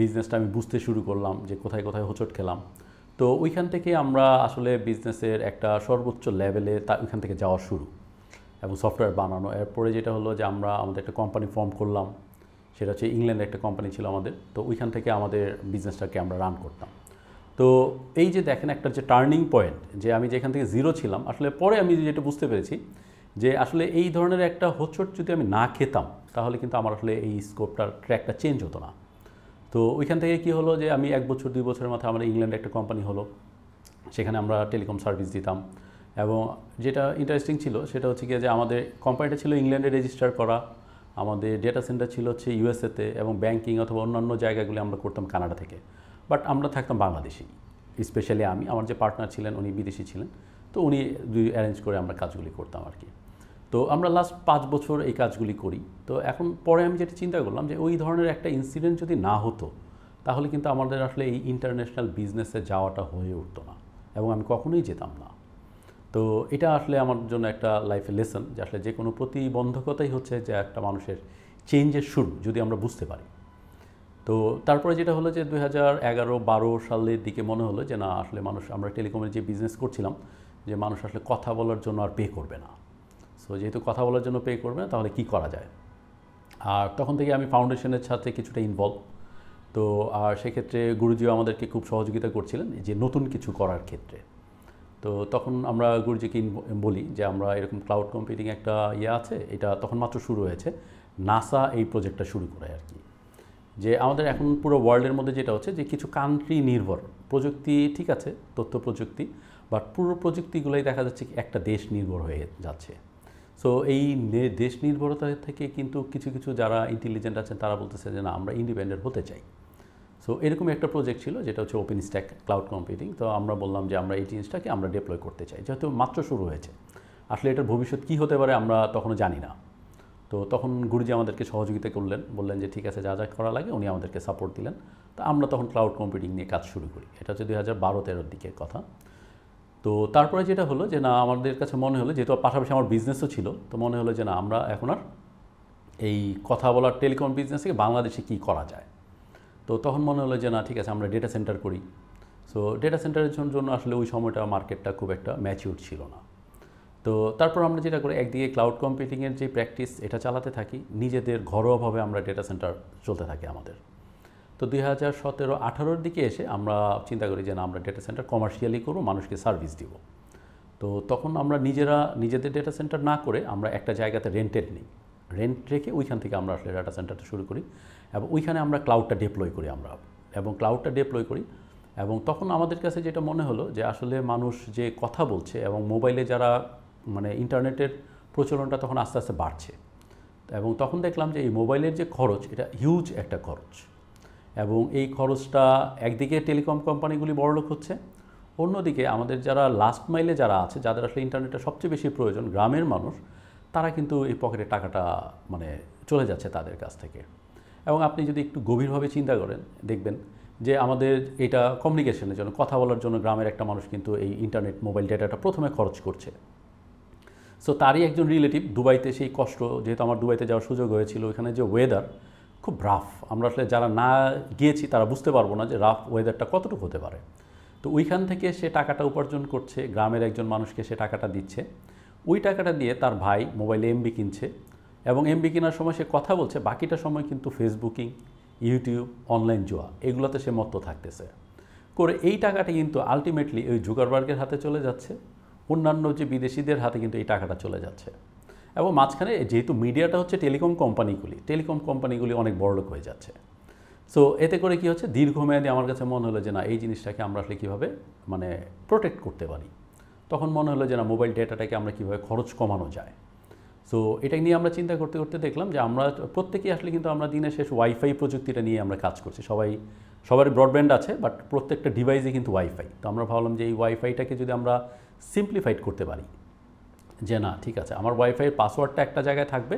বিজনেসটা আমি বুঝতে শুরু করলাম যে কোথায় কোথায় হোঁচট খেলাম। তো ওইখান থেকে আমরা আসলে বিজনেসের একটা সর্বোচ্চ লেভেলে ওইখান থেকে যাওয়া শুরু এবং সফটওয়্যার বানানো। এরপরে যেটা হলো যে আমরা আমাদের একটা কোম্পানি ফর্ম করলাম, সেটা হচ্ছে ইংল্যান্ডে একটা কোম্পানি ছিল আমাদের। তো ওইখান থেকে আমাদের বিজনেসটাকে আমরা রান করতাম। তো এই যে দেখেন একটা যে টার্নিং পয়েন্ট, যে আমি যেখান থেকে জিরো ছিলাম, আসলে পরে আমি যেটা বুঝতে পেরেছি যে আসলে এই ধরনের একটা হোঁচট যদি আমি না খেতাম তাহলে কিন্তু আমার আসলে এই স্কোপটার ট্র্যাকটা চেঞ্জ হতো না। তো ওইখান থেকে কি হলো যে আমি 1 বছর 2 বছরের মাথায় আমার ইংল্যান্ডে একটা কোম্পানি হলো, সেখানে আমরা টেলিকম সার্ভিস দিতাম। এবং যেটা ইন্টারেস্টিং ছিল সেটা হচ্ছে কি যে আমাদের কোম্পানিটা ছিল ইংল্যান্ডে রেজিস্টার করা, আমাদের ডেটা সেন্টার ছিল হচ্ছে ইউএসএতে, এবং ব্যাংকিং অথবা অন্যান্য জায়গাগুলি আমরা করতাম কানাডা থেকে। বাট আমরা থাকতাম বাংলাদেশি, স্পেশালি আমার যে পার্টনার ছিলেন উনি বিদেশি ছিলেন। তো উনি অ্যারেঞ্জ করে আমরা কাজগুলি করতাম আর কি। তো আমরা লাস্ট 5 বছর এই কাজগুলি করি। তো এখন পরে আমি যেটা চিন্তা করলাম যে ওই ধরনের একটা ইনসিডেন্ট যদি না হতো তাহলে কিন্তু আমাদের আসলে এই ইন্টারন্যাশনাল বিজনেসে যাওয়াটা হয়ে উঠতো না, এবং আমি কখনোই যেতাম না। তো এটা আসলে আমার জন্য একটা লাইফে লেসন যে আসলে যে কোনো প্রতিবন্ধকতাই হচ্ছে যে একটা মানুষের চেঞ্জের শুরু, যদি আমরা বুঝতে পারি। তো তারপরে যেটা হলো যে 2011-12 সালের দিকে মনে হলো যে না, আসলে মানুষ, আমরা টেলিকমের যে বিজনেস করছিলাম, যে মানুষ আসলে কথা বলার জন্য আর পে করবে না। সো যেহেতু কথা বলার জন্য পে করবে না, তাহলে কি করা যায়। আর তখন থেকে আমি ফাউন্ডেশনের সাথে কিছুটা ইনভলভ। তো আর সেক্ষেত্রে গুরুজিও আমাদেরকে খুব সহযোগিতা করছিলেন যে নতুন কিছু করার ক্ষেত্রে। তো তখন আমরা গুরুজিকে বলি যে আমরা এরকম ক্লাউড কম্পিউটিং একটা আছে, এটা তখন মাত্র শুরু হয়েছে, নাসা এই প্রজেক্টটা শুরু করে আর কি। যে আমাদের এখন পুরো ওয়ার্ল্ডের মধ্যে যেটা হচ্ছে যে কিছু কান্ট্রি নির্ভর প্রযুক্তি, ঠিক আছে, তথ্য প্রযুক্তি, বাট পুরো প্রযুক্তিগুলোই দেখা যাচ্ছে কি একটা দেশ নির্ভর হয়ে যাচ্ছে। সো এই দেশ নির্ভরতা থেকে কিন্তু কিছু কিছু যারা ইন্টেলিজেন্ট আছেন তারা বলতেছে যে না, আমরা ইন্ডিপেন্ডেন্ট হতে চাই। সো এরকম একটা প্রজেক্ট ছিল যেটা হচ্ছে ওপেন স্ট্যাক ক্লাউড কম্পিউটিং। তো আমরা বললাম যে আমরা এই জিনিসটাকে আমরা ডিপ্লয় করতে চাই, যেহেতু মাত্র শুরু হয়েছে। আসলে এটার ভবিষ্যৎ কী হতে পারে আমরা তখনও জানি না। তো তখন গুরুজি আমাদেরকে সহযোগিতা করলেন, বললেন যে ঠিক আছে, যা যা করা লাগে উনি আমাদেরকে সাপোর্ট দিলেন। তো আমরা তখন ক্লাউড কম্পিউটিং নিয়ে কাজ শুরু করি। এটা হচ্ছে 2012-13 দিকের কথা। তো তারপরে যেটা হলো যে না, আমাদের কাছে মনে হলো, যেহেতু পাশাপাশি আমার বিজনেসও ছিল, তো মনে হলো যে না, আমরা এখন আর এই কথা বলার টেলিকম বিজনেস থেকে বাংলাদেশে কী করা যায়। তো তখন মনে হলো যে না, ঠিক আছে, আমরা ডেটা সেন্টার করি। সো ডেটা সেন্টারের জন্য আসলে ওই সময়টা মার্কেটটা খুব একটা ম্যাচিউর ছিল না। তো তারপর আমরা যেটা করি, একদিকে ক্লাউড কম্পিউটিংয়ের যে প্র্যাকটিস এটা চালাতে থাকি, নিজেদের ঘরোয়াভাবে আমরা ডেটা সেন্টার চলতে থাকি আমাদের। তো 2017-18 দিকে এসে আমরা চিন্তা করি যে না, আমরা ডেটা সেন্টার কমার্শিয়ালি করব, মানুষকে সার্ভিস দিব। তো তখন আমরা নিজেদের ডেটা সেন্টার না করে আমরা একটা জায়গাতে রেন্টেড নিই, রেন্ট রেখে ওইখান থেকে আমরা আসলে ডেটা সেন্টারটা শুরু করি, এবং ওইখানে আমরা ক্লাউডটা ডিপ্লয় করি এবং তখন আমাদের কাছে যেটা মনে হলো যে আসলে মানুষ যে কথা বলছে এবং মোবাইলে যারা, মানে ইন্টারনেটের প্রচলনটা তখন আস্তে আস্তে বাড়ছে, এবং তখন দেখলাম যে এই মোবাইলের যে খরচ, এটা হিউজ একটা খরচ। এবং এই খরচটা একদিকে টেলিকম কোম্পানিগুলি বড়লোক হচ্ছে, অন্যদিকে আমাদের যারা লাস্ট মাইলে যারা আছে, যাদের আসলে ইন্টারনেটটা সবচেয়ে বেশি প্রয়োজন, গ্রামের মানুষ, তারা কিন্তু এই পকেটে টাকাটা মানে চলে যাচ্ছে তাদের কাছ থেকে। এবং আপনি যদি একটু গভীরভাবে চিন্তা করেন, দেখবেন যে আমাদের এটা কমিউনিকেশনের জন্য, কথা বলার জন্য গ্রামের একটা মানুষ কিন্তু এই ইন্টারনেট মোবাইল ডেটাটা প্রথমে খরচ করছে। সো তারই একজন রিলেটিভ দুবাইতে, সেই কষ্ট, যেহেতু আমার দুবাইতে যাওয়ার সুযোগ হয়েছিল, ওইখানে যে ওয়েদার খুব রাফ, আমরা আসলে যারা না গিয়েছি তারা বুঝতে পারবো না যে রাফ ওয়েদারটা কতটুকু হতে পারে। তো ওইখান থেকে সে টাকাটা উপার্জন করছে, গ্রামের একজন মানুষকে সে টাকাটা দিচ্ছে, ওই টাকাটা দিয়ে তার ভাই মোবাইলে এমবি কিনছে, এবং এমবি কেনার সময় সে কথা বলছে, বাকিটা সময় কিন্তু ফেসবুকিং, ইউটিউব, অনলাইন জুয়া, এগুলোতে সে মত্ত থাকতেছে করে। এই টাকাটা কিন্তু আলটিমেটলি ওই জুকারবার্গের হাতে চলে যাচ্ছে, অন্যান্য যে বিদেশিদের হাতে কিন্তু এই টাকাটা চলে যাচ্ছে। এবং মাঝখানে যেহেতু মিডিয়াটা হচ্ছে টেলিকম কোম্পানিগুলি অনেক বড়লোক হয়ে যাচ্ছে। সো এতে করে কি হচ্ছে, দীর্ঘমেয়াদী আমার কাছে মনে হলো যে না, এই জিনিসটাকে আমরা আসলে কীভাবে মানে প্রোটেক্ট করতে পারি। তখন মনে হলো যে না, মোবাইল ডেটাটাকে আমরা কীভাবে খরচ কমানো যায়। সো এটা নিয়ে আমরা চিন্তা করতে করতে দেখলাম যে আমরা প্রত্যেকেই আসলে কিন্তু আমরা দিনের শেষ ওয়াইফাই প্রযুক্তিটা নিয়ে আমরা কাজ করছি। সবার ব্রডব্যান্ড আছে, বাট প্রত্যেকটা ডিভাইসে কিন্তু ওয়াইফাই। তো আমরা ভাবলাম যে এই ওয়াইফাইটাকে যদি আমরা সিম্পলিফাইড করতে পারি, যে না ঠিক আছে, আমার ওয়াইফাইয়ের পাসওয়ার্ডটা একটা জায়গায় থাকবে।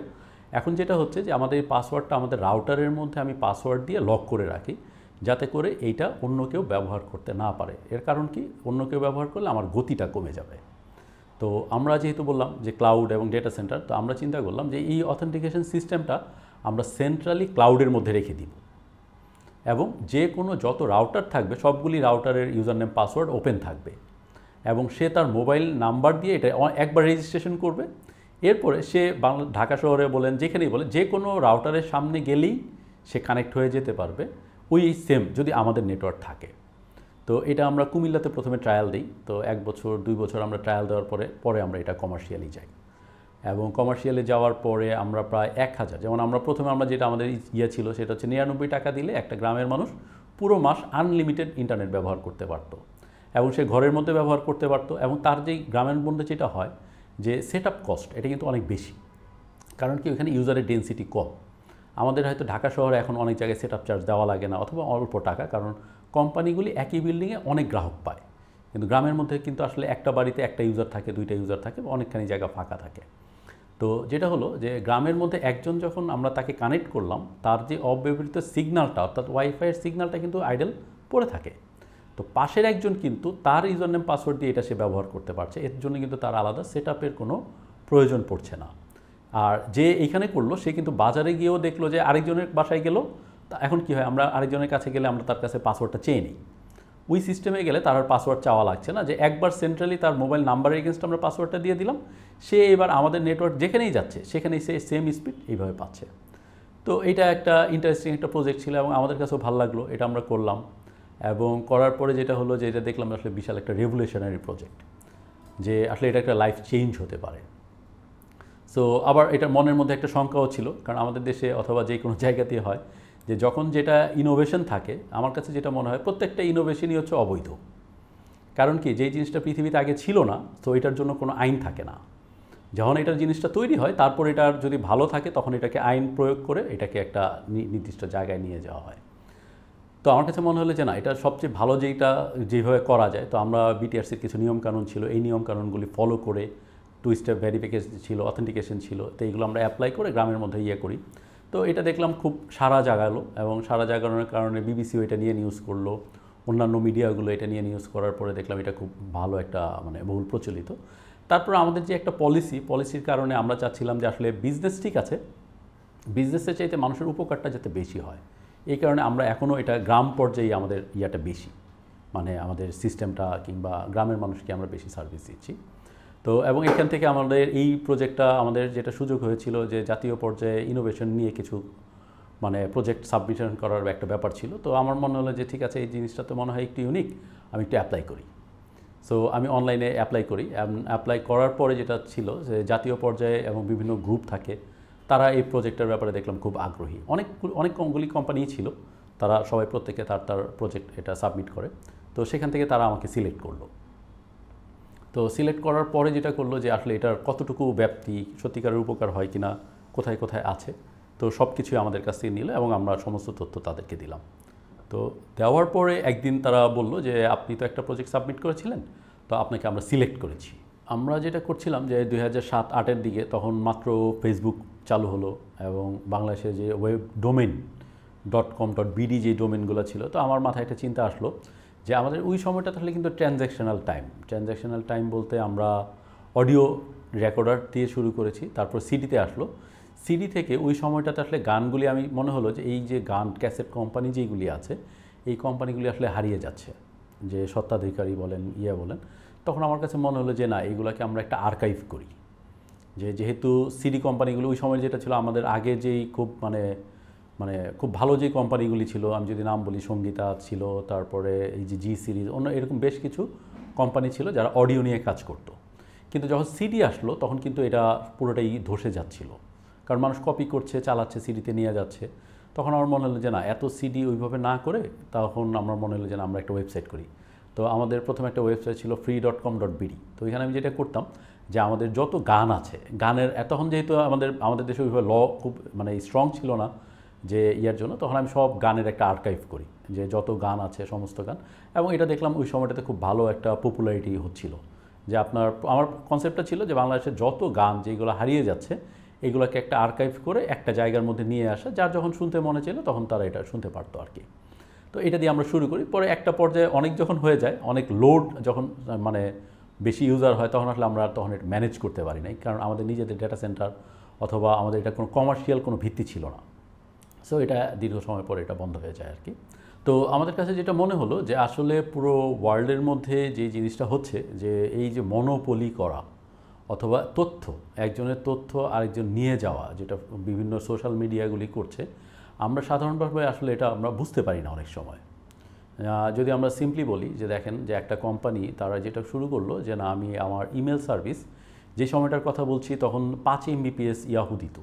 এখন যেটা হচ্ছে যে আমাদের এই পাসওয়ার্ডটা আমাদের রাউটারের মধ্যে আমি পাসওয়ার্ড দিয়ে লক করে রাখি, যাতে করে এইটা অন্য কেউ ব্যবহার করতে না পারে। এর কারণ কি, অন্য কেউ ব্যবহার করলে আমার গতিটা কমে যাবে। তো আমরা যেহেতু বললাম যে ক্লাউড এবং ডেটা সেন্টার, তো আমরা চিন্তা করলাম যে এই অথেন্টিকেশন সিস্টেমটা আমরা সেন্ট্রালি ক্লাউডের মধ্যে রেখে দিব এবং যে কোনো যত রাউটার থাকবে সবগুলি রাউটারের ইউজার নেম পাসওয়ার্ড ওপেন থাকবে এবং সে তার মোবাইল নাম্বার দিয়ে এটা একবার রেজিস্ট্রেশন করবে। এরপরে সে ঢাকা শহরে বলেন যেখানেই বলেন যে কোনো রাউটারের সামনে গেলেই সে কানেক্ট হয়ে যেতে পারবে ওই সেম যদি আমাদের নেটওয়ার্ক থাকে। তো এটা আমরা কুমিল্লাতে প্রথমে ট্রায়াল দিই। তো 1 বছর 2 বছর আমরা ট্রায়াল দেওয়ার পরে আমরা এটা কমার্শিয়ালি যাই এবং কমার্শিয়ালে যাওয়ার পরে আমরা প্রায় 1000, যেমন আমরা প্রথমে যেটা আমাদের ছিল সেটা হচ্ছে 99 টাকা দিলে একটা গ্রামের মানুষ পুরো মাস আনলিমিটেড ইন্টারনেট ব্যবহার করতে পারত এবং সে ঘরের মধ্যে ব্যবহার করতে পারত এবং তার যেই গ্রামের মধ্যে যেটা হয় যে সেট আপ কস্ট এটা কিন্তু অনেক বেশি, কারণ কি ওখানে ইউজারের ডেন্সিটি কম। আমাদের হয়তো ঢাকা শহরে এখন অনেক জায়গায় সেট আপ চার্জ দেওয়া লাগে না অথবা অল্প টাকা, কারণ কোম্পানিগুলি একই বিল্ডিংয়ে অনেক গ্রাহক পায়, কিন্তু গ্রামের মধ্যে কিন্তু আসলে একটা বাড়িতে একটা ইউজার থাকে, 2টা ইউজার থাকে, অনেকখানি জায়গা ফাঁকা থাকে। তো যেটা হলো যে গ্রামের মধ্যে একজন যখন আমরা তাকে কানেক্ট করলাম তার যে অব্যবহৃত সিগন্যালটা অর্থাৎ ওয়াইফাইয়ের সিগন্যালটা কিন্তু আইডল পড়ে থাকে। তো পাশের একজন কিন্তু তার ইউজার নেম পাসওয়ার্ড দিয়ে এটা সে ব্যবহার করতে পারছে, এর জন্য কিন্তু তার আলাদা সেট আপের কোনো প্রয়োজন পড়ছে না। আর যে এইখানে করলো সে কিন্তু বাজারে গিয়েও দেখলো যে আরেকজনের বাসায় গেল, এখন কি হয় আমরা আরেকজনের কাছে গেলে আমরা তার কাছে পাসওয়ার্ডটা চেয়ে নিই। ওই সিস্টেমে গেলে তার আর পাসওয়ার্ড চাওয়া লাগছে না, যে একবার সেন্ট্রালি তার মোবাইল নাম্বারের এগেনস্ট আমরা পাসওয়ার্ডটা দিয়ে দিলাম, সে এবার আমাদের নেটওয়ার্ক যেখানেই যাচ্ছে সেখানেই সে সেম স্পিড এইভাবে পাচ্ছে। তো এটা একটা ইন্টারেস্টিং একটা প্রজেক্ট ছিল এবং আমাদের কাছেও ভালো লাগলো, এটা আমরা করলাম। এবং করার পরে যেটা হলো যে এটা দেখলাম আসলে বিশাল একটা রেভলিউশনারি প্রজেক্ট, যে আসলে এটা একটা লাইফ চেঞ্জ হতে পারে। সো আবার এটা মনের মধ্যে একটা শঙ্কাও ছিল, কারণ আমাদের দেশে অথবা যে কোনো জায়গাতেই হয় যে যখন যেটা ইনোভেশন থাকে, আমার কাছে যেটা মনে হয় প্রত্যেকটা ইনোভেশনই হচ্ছে অবৈধ। কারণ কি যেই জিনিসটা পৃথিবীতে আগে ছিল না, তো এটার জন্য কোনো আইন থাকে না। যখন এটার জিনিসটা তৈরি হয় তারপর এটার যদি ভালো থাকে তখন এটাকে আইন প্রয়োগ করে এটাকে একটা নির্দিষ্ট জায়গায় নিয়ে যাওয়া হয়। তো আমার কাছে মনে হলো যে না, এটা সবচেয়ে ভালো যেভাবে করা যায়। তো আমরা বিটিআরসির কিছু নিয়মকানুন ছিল, এই নিয়মকানুনগুলি ফলো করে 2 স্টেপ ভেরিফিকেশন ছিল, অথেন্টিকেশন ছিল, তো এইগুলো আমরা অ্যাপ্লাই করে গ্রামের মধ্যে করি। তো এটা দেখলাম খুব সাড়া জাগালো এবং সাড়া জাগানোর কারণে বিবিসিও এটা নিয়ে নিউজ করলো, অন্যান্য মিডিয়াগুলো এটা নিয়ে নিউজ করার পরে দেখলাম এটা খুব ভালো একটা বহুল প্রচলিত। তারপর আমাদের যে একটা পলিসির কারণে আমরা চাচ্ছিলাম যে আসলে বিজনেস ঠিক আছে, বিজনেসের চাইতে মানুষের উপকারটা যাতে বেশি হয়, এই কারণে আমরা এখনও এটা গ্রাম পর্যায়ে আমাদের বেশি, আমাদের সিস্টেমটা কিংবা গ্রামের মানুষকে আমরা বেশি সার্ভিস দিচ্ছি। তো এবং এখান থেকে আমাদের এই প্রজেক্টটা আমাদের যেটা সুযোগ হয়েছিল যে জাতীয় পর্যায়ে ইনোভেশন নিয়ে কিছু প্রজেক্ট সাবমিশন করার একটা ব্যাপার ছিল। তো আমার মনে হলো যে ঠিক আছে, এই জিনিসটা তো মনে হয় একটু ইউনিক, আমি একটু অ্যাপ্লাই করি। সো আমি অনলাইনে অ্যাপ্লাই করি। অ্যাপ্লাই করার পরে যেটা ছিল যে জাতীয় পর্যায়ে এবং বিভিন্ন গ্রুপ থাকে, তারা এই প্রজেক্টের ব্যাপারে দেখলাম খুব আগ্রহী। অনেকগুলি কোম্পানি ছিল, তারা সবাই প্রত্যেকে তার প্রজেক্ট এটা সাবমিট করে। তো সেখান থেকে তারা আমাকে সিলেক্ট করলো। তো সিলেক্ট করার পরে যেটা করলো যে আসলে এটার কতটুকু ব্যাপ্তি, সত্যিকারের উপকার হয় কিনা, কোথায় কোথায় আছে, তো সব কিছুই আমাদের কাছ থেকে নিল এবং আমরা সমস্ত তথ্য তাদেরকে দিলাম। তো দেওয়ার পরে একদিন তারা বলল যে আপনি তো একটা প্রজেক্ট সাবমিট করেছিলেন, তো আপনাকে আমরা সিলেক্ট করেছি। আমরা যেটা করছিলাম যে 2007-08-এর দিকে তখন মাত্র ফেসবুক চালু হলো এবং বাংলাদেশে যে ওয়েব ডোমেন .com.bd যে ডোমেনগুলো ছিল, তো আমার মাথায় একটা চিন্তা আসলো যে আমাদের ওই সময়টা তাহলে কিন্তু ট্রানজ্যাকশনাল টাইম বলতে আমরা অডিও রেকর্ডার দিয়ে শুরু করেছি, তারপর সিডিতে আসলো। সিডি থেকে ওই সময়টাতে আসলে গানগুলি আমি মনে হলো যে এই যে গান ক্যাসেট কোম্পানি যেগুলি আছে, এই কোম্পানিগুলি আসলে হারিয়ে যাচ্ছে, যে স্বত্বাধিকারী বলেন বলেন। তখন আমার কাছে মনে হলো যে না, এইগুলোকে আমরা একটা আর্কাইভ করি। যেহেতু সিডি কোম্পানিগুলো ওই সময় যেটা ছিল আমাদের আগে যেই খুব খুব ভালো যে কোম্পানিগুলি ছিল, আমি যদি নাম বলি, সঙ্গীতা ছিল, তারপরে এই যে জি সিরিজ, অন্য এরকম বেশ কিছু কোম্পানি ছিল যারা অডিও নিয়ে কাজ করতো। কিন্তু যখন সিডি আসলো তখন কিন্তু এটা পুরোটাই ধসে যাচ্ছিল, কারণ মানুষ কপি করছে, চালাচ্ছে, সিডিতে নিয়ে যাচ্ছে। তখন আমার মনে হলো যে না, এত সিডি ওইভাবে না করে তখন আমার মনে হলো যে আমরা একটা ওয়েবসাইট করি। তো আমাদের প্রথম একটা ওয়েবসাইট ছিল free.com.bd। তো এখানে আমি যেটা করতাম যে আমাদের যত গান আছে, গানের তখন যেহেতু আমাদের দেশে ওইভাবে খুব স্ট্রং ছিল না যে জন্য, তখন আমি সব গানের একটা আর্কাইভ করি, যে যত গান আছে সমস্ত গান। এবং এটা দেখলাম ওই সময়টাতে খুব ভালো একটা পপুলারিটি হচ্ছিল, যে আমার কনসেপ্টটা ছিল যে বাংলাদেশের যত গান যেগুলো হারিয়ে যাচ্ছে এগুলোকে একটা আর্কাইভ করে একটা জায়গার মধ্যে নিয়ে আসা, যার যখন শুনতে মনে ছিল তখন তারা এটা শুনতে পারতো আর কি। তো এটা দিয়ে আমরা শুরু করি। পরে একটা পর্যায়ে অনেক যখন হয়ে যায়, অনেক লোড যখন বেশি ইউজার হয় তখন আসলে আমরা তখন এটা ম্যানেজ করতে পারি নাই, কারণ আমাদের নিজেদের ডেটা সেন্টার অথবা আমাদের এটা কোনো কমার্শিয়াল কোনো ভিত্তি ছিল না। সো এটা দীর্ঘ সময় পরে এটা বন্ধ হয়ে যায় আর কি। তো আমাদের কাছে যেটা মনে হলো যে আসলে পুরো ওয়ার্ল্ডের মধ্যে যে জিনিসটা হচ্ছে যে এই যে মনোপলি করা অথবা তথ্য, একজনের তথ্য আরেকজন নিয়ে যাওয়া, যেটা বিভিন্ন সোশ্যাল মিডিয়াগুলি করছে, আমরা সাধারণভাবে আসলে এটা আমরা বুঝতে পারি না অনেক সময়। যদি আমরা সিম্পলি বলি যে দেখেন যে একটা কোম্পানি তারা যেটা শুরু করলো যে না আমি আমার ইমেল সার্ভিস, যে সময়টার কথা বলছি তখন 5 Mbps ইয়াহু দিত,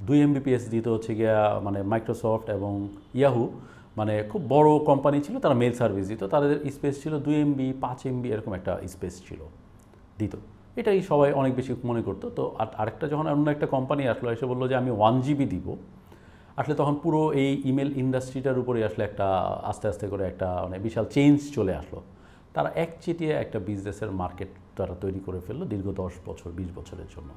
2 Mbps দিত হচ্ছে গিয়া মানে মাইক্রোসফট এবং ইয়াহু, মানে খুব বড় কোম্পানি ছিল, তারা মেল সার্ভিস দিত, তাদের স্পেস ছিল 2 MB 5 MB এরকম একটা স্পেস ছিল দিত। এটাই সবাই অনেক বেশি মনে করতো। তো আরেকটা যখন অন্য একটা কোম্পানি আসলো এসে বললো যে আমি 1 GB দিব, আসলে তখন পুরো এই ইমেল ইন্ডাস্ট্রিটার উপরে আসলে একটা আস্তে আস্তে করে একটা মানে বিশাল চেঞ্জ চলে আসলো। তারা একচেটিয়া একটা বিজনেসের মার্কেট তারা তৈরি করে ফেললো দীর্ঘ 10 বছর 20 বছরের জন্য।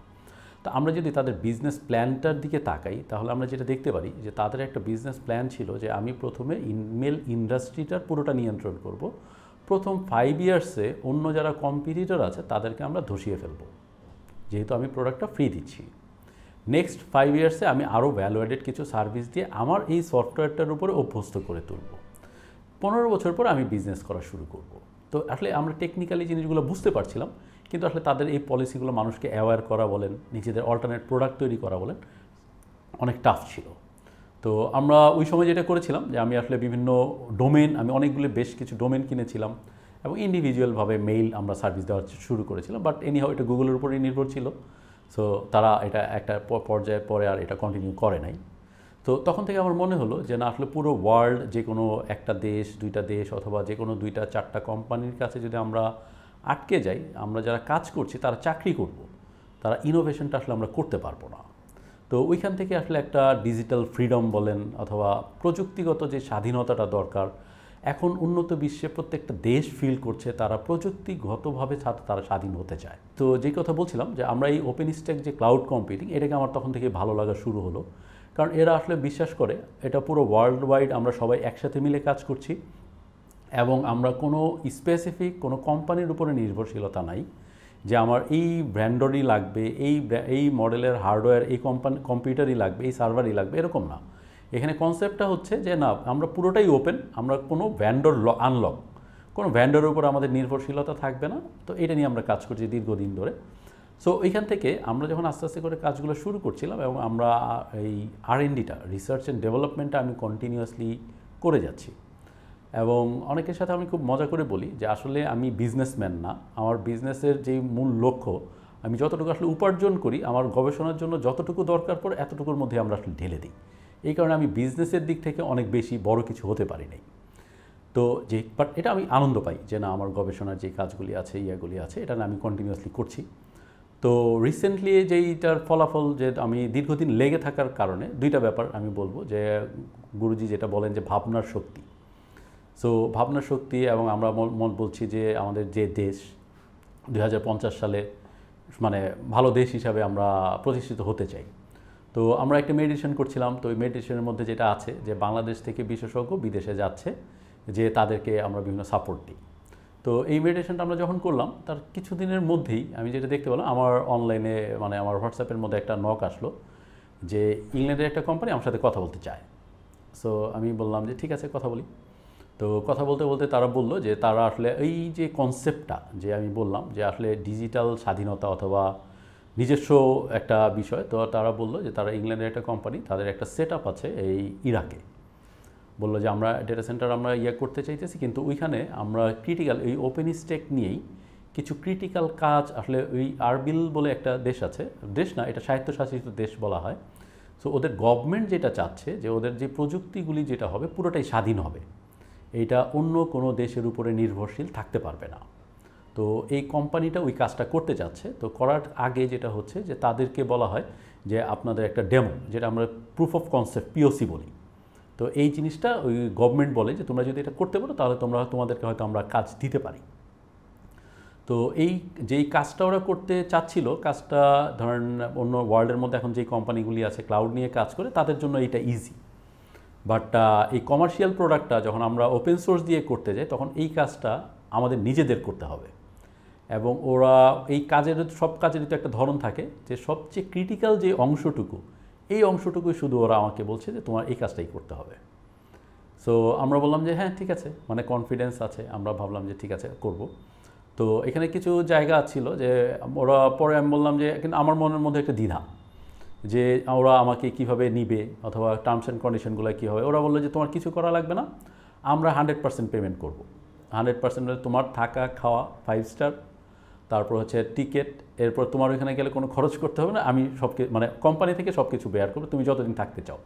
তো আমরা যদি তাদের বিজনেস প্ল্যানটার দিকে তাকাই তাহলে আমরা যেটা দেখতে পারি যে তাদের একটা বিজনেস প্ল্যান ছিল যে আমি প্রথমে ইমেল ইন্ডাস্ট্রিটার পুরোটা নিয়ন্ত্রণ করব, প্রথম 5 ইয়ার্সে অন্য যারা কম্পিটিটর আছে তাদেরকে আমরা ধসিয়ে ফেলবো, যেহেতু আমি প্রোডাক্টটা ফ্রি দিচ্ছি। নেক্সট 5 ইয়ার্সে আমি আরও ভ্যালু অ্যাডেড কিছু সার্ভিস দিয়ে আমার এই সফটওয়্যারটার উপরে অভ্যস্ত করে তুলব। 15 বছর পর আমি বিজনেস করা শুরু করব। তো আসলে আমরা টেকনিক্যালি জিনিসগুলো বুঝতে পারছিলাম, কিন্তু আসলে তাদের এই পলিসিগুলো মানুষকে অ্যাওয়্যার করা বলেন, নিজেদের অল্টারনেট প্রোডাক্ট তৈরি করা বলেন, অনেক টাফ ছিল। তো আমরা ওই সময় যেটা করেছিলাম যে আমি আসলে বিভিন্ন ডোমেন, আমি অনেকগুলো বেশ কিছু ডোমেন কিনেছিলাম এবং ইন্ডিভিজুয়ালভাবে মেইল আমরা সার্ভিস দেওয়া শুরু করেছিলাম। বাট এনিহাও এটা গুগলের উপরেই নির্ভর ছিল। সো তারা এটা একটা পর্যায়ে পরে আর এটা কন্টিনিউ করে নাই। তো তখন থেকে আমার মনে হলো যে না আসলে পুরো ওয়ার্ল্ড, যে কোনো একটা দেশ, দুইটা দেশ অথবা যে কোনো 2-4টা কোম্পানির কাছে যদি আমরা আটকে যাই, আমরা যারা কাজ করছি তারা চাকরি করব, তারা ইনোভেশনটা আসলে আমরা করতে পারবো না। তো ওইখান থেকে আসলে একটা ডিজিটাল ফ্রিডম বলেন অথবা প্রযুক্তিগত যে স্বাধীনতাটা দরকার, এখন উন্নত বিশ্বে প্রত্যেকটা দেশ ফিল করছে তারা প্রযুক্তিগতভাবে তারা স্বাধীন হতে চায়। তো যে কথা বলছিলাম যে আমরা এই ওপেন স্ট্যাক যে ক্লাউড কম্পিউটিং, এটাকে আমার তখন থেকে ভালো লাগা শুরু হলো, কারণ এরা আসলে বিশ্বাস করে এটা পুরো ওয়ার্ল্ড ওয়াইড আমরা সবাই একসাথে মিলে কাজ করছি এবং আমরা কোনো স্পেসিফিক কোনো কোম্পানির উপরে নির্ভরশীলতা নাই যে আমার এই ব্র্যান্ডরই লাগবে, এই মডেলের হার্ডওয়্যার, এই কম্পিউটারই লাগবে, এই সার্ভারই লাগবে, এরকম না। এখানে কনসেপ্টটা হচ্ছে যে না আমরা পুরোটাই ওপেন, আমরা কোনো ভ্যান্ডর আনলক, কোনো ভ্যান্ডরের উপর আমাদের নির্ভরশীলতা থাকবে না। তো এটা নিয়ে আমরা কাজ করছি দীর্ঘদিন ধরে। সো এইখান থেকে আমরা যখন আস্তে আস্তে করে কাজগুলো শুরু করছিলাম এবং আমরা এই R&Dটা, রিসার্চ অ্যান্ড ডেভেলপমেন্টটা আমি কন্টিনিউয়াসলি করে যাচ্ছি। এবং অনেকের সাথে আমি খুব মজা করে বলি যে আসলে আমি বিজনেসম্যান না, আমার বিজনেসের যে মূল লক্ষ্য, আমি যতটুকু আসলে উপার্জন করি আমার গবেষণার জন্য যতটুকু দরকার পড়ে এতটুকুর মধ্যে আমরা আসলে ঢেলে দিই। এই কারণে আমি বিজনেসের দিক থেকে অনেক বেশি বড় কিছু হতে পারি নাই। তো বাট এটা আমি আনন্দ পাই যে না আমার গবেষণার যে কাজগুলি আছে, ইয়াগুলি আছে, এটা আমি কন্টিনিউয়াসলি করছি। তো রিসেন্টলি যেইটার ফলাফল যে আমি দীর্ঘদিন লেগে থাকার কারণে দুইটা ব্যাপার আমি বলবো যে গুরুজি যেটা বলেন যে ভাবনার শক্তি। সো ভাবনার শক্তি, এবং আমরা বলছি যে আমাদের যে দেশ 2050 সালে মানে ভালো দেশ হিসাবে আমরা প্রতিষ্ঠিত হতে চাই। তো আমরা একটা মেডিটেশন করছিলাম, তো ওই মেডিটেশনের মধ্যে যেটা আছে যে বাংলাদেশ থেকে বিশেষজ্ঞ বিদেশে যাচ্ছে, যে তাদেরকে আমরা বিভিন্ন সাপোর্ট দিই। তো এই মেডিটেশনটা আমরা যখন করলাম তার কিছুদিনের মধ্যেই আমি যেটা দেখতে পেলাম, আমার অনলাইনে মানে আমার হোয়াটসঅ্যাপের মধ্যে একটা নক আসলো যে ইংল্যান্ডের একটা কোম্পানি আমার সাথে কথা বলতে চায়। সো আমি বললাম যে ঠিক আছে কথা বলি। তো কথা বলতে বলতে তারা বলল যে তারা আসলে এই যে কনসেপ্টটা যে আমি বললাম যে আসলে ডিজিটাল স্বাধীনতা অথবা নিজস্ব একটা বিষয়, তো তারা বলল যে তারা ইংল্যান্ডের একটা কোম্পানি, তাদের একটা সেট আপ আছে এই ইরাকে। বললো যে আমরা ডেটা সেন্টার আমরা করতে চাইতেছি, কিন্তু ওইখানে আমরা ক্রিটিক্যাল এই ওপেন স্ট্যাক নিয়েই কিছু ক্রিটিক্যাল কাজ আসলে ওই আরবিল বলে একটা দেশ আছে, দেশ না এটা স্বায়ত্তশাসিত দেশ বলা হয়। সো ওদের গভর্নমেন্ট যেটা চাচ্ছে যে ওদের যে প্রযুক্তিগুলি যেটা হবে পুরোটাই স্বাধীন হবে, এইটা অন্য কোনো দেশের উপরে নির্ভরশীল থাকতে পারবে না। তো এই কোম্পানিটা ওই কাজটা করতে যাচ্ছে। তো করার আগে যেটা হচ্ছে যে তাদেরকে বলা হয় যে আপনাদের একটা ডেমো, যেটা আমরা প্রুফ অফ কনসেপ্ট POC বলি। তো এই জিনিসটা ওই গভর্নমেন্ট বলে যে তোমরা যদি এটা করতে পারো তাহলে তোমাদেরকে হয়তো আমরা কাজ দিতে পারি। তো এই যেই কাজটা ওরা করতে চাচ্ছিল, কাজটা ধরেন অন্য ওয়ার্ল্ডের মধ্যে এখন যেই কোম্পানিগুলি আছে ক্লাউড নিয়ে কাজ করে তাদের জন্য এইটা ইজি। বাট এই কমার্শিয়াল প্রোডাক্টটা যখন আমরা ওপেন সোর্স দিয়ে করতে যাই তখন এই কাজটা আমাদের নিজেদের করতে হবে। এবং ওরা এই কাজের সব কাজেরই তো একটা ধরন থাকে যে সবচেয়ে ক্রিটিক্যাল যে অংশটুকু এই অংশটুকুই শুধু ওরা আমাকে বলছে যে তোমার এই কাজটাই করতে হবে। সো আমরা বললাম যে হ্যাঁ ঠিক আছে, মানে কনফিডেন্স আছে, আমরা ভাবলাম যে ঠিক আছে করব। তো এখানে কিছু জায়গা ছিল যে ওরা পরে আমি বললাম যে কিন্তু আমার মনের মধ্যে একটা দ্বিধা যে ওরা আমাকে কিভাবে নিবে অথবা টার্মস অ্যান্ড কন্ডিশনগুলো কী হবে। ওরা বললো যে তোমার কিছু করা লাগবে না, আমরা 100% পেমেন্ট করব। 100% তোমার থাকা খাওয়া 5 স্টার, তারপর হচ্ছে টিকিট, এরপর তোমার ওইখানে গেলে কোনো খরচ করতে হবে না, আমি সব মানে কোম্পানি থেকে সব কিছু বেয়ার করবো, তুমি যতদিন থাকতে চাও।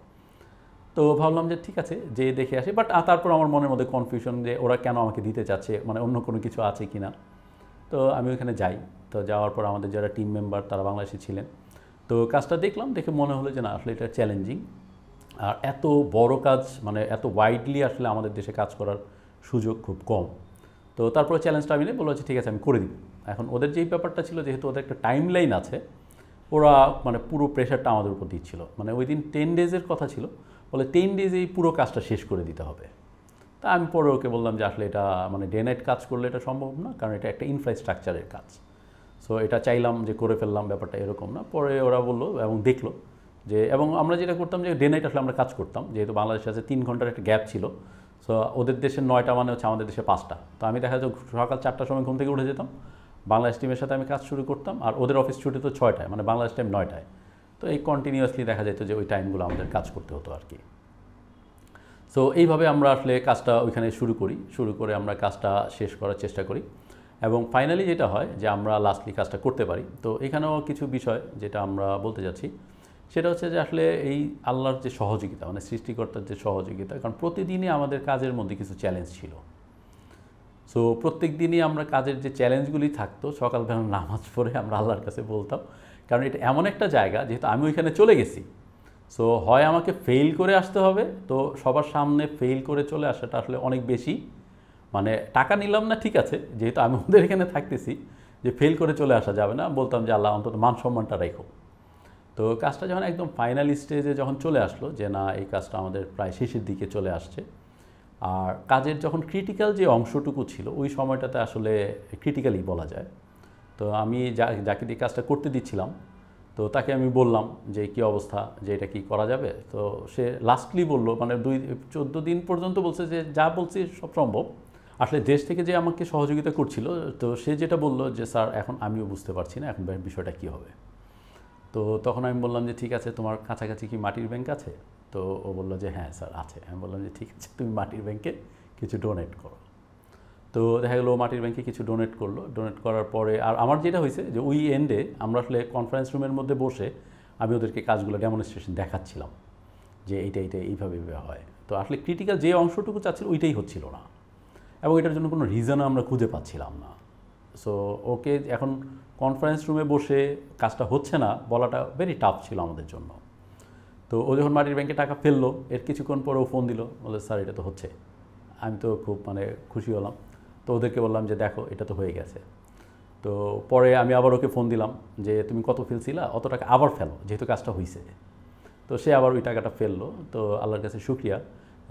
তো ভাবলাম যে ঠিক আছে যে দেখে আসি, বাট তারপর আমার মনের মধ্যে কনফিউশন যে ওরা কেন আমাকে দিতে চাচ্ছে, মানে অন্য কোনো কিছু আছে কি না। তো আমি ওইখানে যাই, তো যাওয়ার পর আমাদের যারা টিম মেম্বার তারা বাংলাদেশি ছিলেন, তো কাজটা দেখলাম, দেখে মনে হলো যে না আসলে এটা চ্যালেঞ্জিং, আর এত বড় কাজ মানে এত ওয়াইডলি আসলে আমাদের দেশে কাজ করার সুযোগ খুব কম। তো তারপরে চ্যালেঞ্জটা আমি বললো যে ঠিক আছে আমি করে দিব। এখন ওদের যেই ব্যাপারটা ছিল যেহেতু ওদের একটা টাইম লাইন আছে, ওরা মানে পুরো প্রেশারটা আমাদের উপর দিচ্ছিল, মানে ওই দিন 10 ডেজের কথা ছিল, বলে 10 ডেজেই পুরো কাজটা শেষ করে দিতে হবে। তা আমি পরে ওকে বললাম যে আসলে এটা মানে ডে নাইট কাজ করলে এটা সম্ভব না, কারণ এটা একটা ইনফ্রাস্ট্রাকচারের কাজ। সো এটা চাইলাম যে করে ফেললাম, ব্যাপারটা এরকম না। পরে ওরা বললো এবং দেখলো যে, এবং আমরা যেটা করতাম যে ডে নাইট আসলে আমরা কাজ করতাম, যেহেতু বাংলাদেশে আছে 3 ঘন্টার একটা গ্যাপ ছিল। সো ওদের দেশে 9টা মানে হচ্ছে আমাদের দেশে 5টা। তো আমি দেখা যায় সকাল 4টার সময় ঘুম থেকে উঠে যেতাম, বাংলাদেশ টিমের সাথে আমি কাজ শুরু করতাম, আর ওদের অফিস ছুটি তো 6টায়, মানে বাংলাদেশ টাইম 9টায়। তো এই কন্টিনিউয়াসলি দেখা যেত যে ওই টাইমগুলো আমাদের কাজ করতে হতো আর কি। সো এইভাবে আমরা আসলে কাজটা ওইখানে শুরু করে আমরা কাজটা শেষ করার চেষ্টা করি, এবং ফাইনালি যেটা হয় যে আমরা লাস্টলি কাজটা করতে পারি। তো এখানেও কিছু বিষয় যেটা আমরা বলতে যাচ্ছি সেটা হচ্ছে যে আসলে এই আল্লাহর যে সহযোগিতা, মানে সৃষ্টিকর্তার যে সহযোগিতা, কারণ প্রতিদিনই আমাদের কাজের মধ্যে কিছু চ্যালেঞ্জ ছিল। সো প্রত্যেক দিনই আমরা কাজের যে চ্যালেঞ্জগুলি থাকতো, সকালবেলা নামাজ পড়ে আমরা আল্লাহর কাছে বলতাম, কারণ এটা এমন একটা জায়গা যেহেতু আমি ওইখানে চলে গেছি, সো হয় আমাকে ফেল করে আসতে হবে। তো সবার সামনে ফেল করে চলে আসাটা আসলে অনেক বেশি, মানে টাকা নিলাম না ঠিক আছে, যেহেতু আমি ওদের এখানে থাকতেছি, যে ফেল করে চলে আসা যাবে না, বলতাম যে আল্লাহ অন্তত মান সম্মানটা রাখো। তো কাজটা যখন একদম ফাইনাল স্টেজে যখন চলে আসলো যে না এই কাজটা আমাদের প্রায় শেষের দিকে চলে আসছে, আর কাজের যখন ক্রিটিক্যাল যে অংশটুকু ছিল ওই সময়টাতে আসলে ক্রিটিক্যালি বলা যায়। তো আমি যাকে দিয়ে কাজটা করতে দিচ্ছিলাম, তো তাকে আমি বললাম যে কী অবস্থা, যে এটা কি করা যাবে। তো সে লাস্টলি বলল, মানে 14 দিন পর্যন্ত বলছে যে যা বলছি সব সম্ভব। আসলে দেশ থেকে যে আমাকে সহযোগিতা করছিল, তো সে যেটা বললো যে স্যার এখন আমিও বুঝতে পারছি না এখন বিষয়টা কী হবে। তো তখন আমি বললাম যে ঠিক আছে তোমার কাছাকাছি কি মাটির ব্যাংক আছে? তো ও বললো যে হ্যাঁ স্যার আছে। আমি বললাম যে ঠিক আছে তুমি মাটির ব্যাংকে কিছু ডোনেট করো। তো দেখা গেলো মাটির ব্যাংকে কিছু ডোনেট করলো। ডোনেট করার পরে আর আমার যেটা হয়েছে যে ওই এন্ডে আমরা আসলে কনফারেন্স রুমের মধ্যে বসে আমি ওদেরকে কাজগুলো ডেমনস্ট্রেশন দেখাচ্ছিলাম যে এইটা এইভাবে হয়। তো আসলে ক্রিটিক্যাল যে অংশটুকু চাচ্ছিল ওইটাই হচ্ছিল না, এবং এটার জন্য কোনো রিজনও আমরা খুঁজে পাচ্ছিলাম না। সো ওকে এখন কনফারেন্স রুমে বসে কাজটা হচ্ছে না বলাটা ভেরি টাফ ছিল আমাদের জন্য। তো ও যখন মাটির ব্যাংকে টাকা ফেললো, এর কিছুক্ষণ পরে ও ফোন দিল, বলে স্যার এটা তো হচ্ছে। আমি তো খুব মানে খুশি হলাম। তো ওদেরকে বললাম যে দেখো এটা তো হয়ে গেছে। তো পরে আমি আবার ওকে ফোন দিলাম যে তুমি কত ফেলছিলা, অত টাকা আবার ফেলো যেহেতু কাজটা হয়েছে। তো সে আবার ওই টাকাটা ফেললো। তো আল্লাহর কাছে শুকরিয়া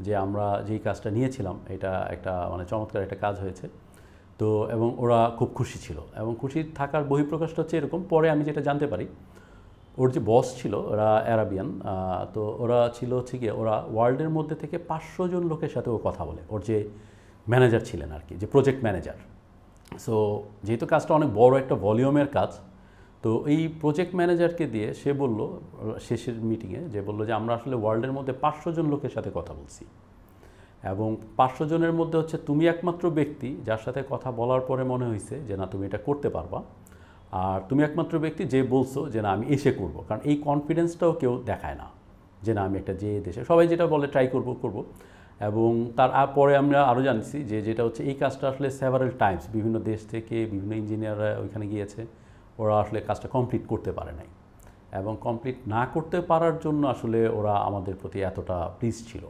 যে আমরা যেই কাজটা নিয়েছিলাম এটা একটা মানে চমৎকার একটা কাজ হয়েছে। তো এবং ওরা খুব খুশি ছিল, এবং খুশি থাকার বহিঃপ্রকাশটা হচ্ছে এরকম। পরে আমি যেটা জানতে পারি, ওর যে বস ছিল ওরা অ্যারাবিয়ান, তো ওরা ছিল হচ্ছে গিয়ে ওরা ওয়ার্ল্ডের মধ্যে থেকে 500 জন লোকের সাথে ও কথা বলে, ওর যে ম্যানেজার ছিলেন আর কি, যে প্রজেক্ট ম্যানেজার। সো যেহেতু কাজটা অনেক বড় একটা ভলিউমের কাজ, তো এই প্রজেক্ট ম্যানেজারকে দিয়ে সে বলল শেষের মিটিংয়ে যে বললো যে আমরা আসলে ওয়ার্ল্ডের মধ্যে 500 জন লোকের সাথে কথা বলছি, এবং 500 জনের মধ্যে হচ্ছে তুমি একমাত্র ব্যক্তি যার সাথে কথা বলার পরে মনে হয়েছে যে না তুমি এটা করতে পারবা, আর তুমি একমাত্র ব্যক্তি যে বলছো যে না আমি এসে করব। কারণ এই কনফিডেন্সটাও কেউ দেখায় না যে না আমি একটা যে দেশে, সবাই যেটা বলে ট্রাই করব। এবং তার পরে আমরা আরও জানছি যে যেটা হচ্ছে এই কাজটা আসলে সেভারাল টাইমস বিভিন্ন দেশ থেকে বিভিন্ন ইঞ্জিনিয়াররা ওইখানে গিয়েছে, ওরা আসলে কাজটা কমপ্লিট করতে পারে নাই, এবং কমপ্লিট না করতে পারার জন্য আসলে ওরা আমাদের প্রতি এতটা প্লিজ ছিল।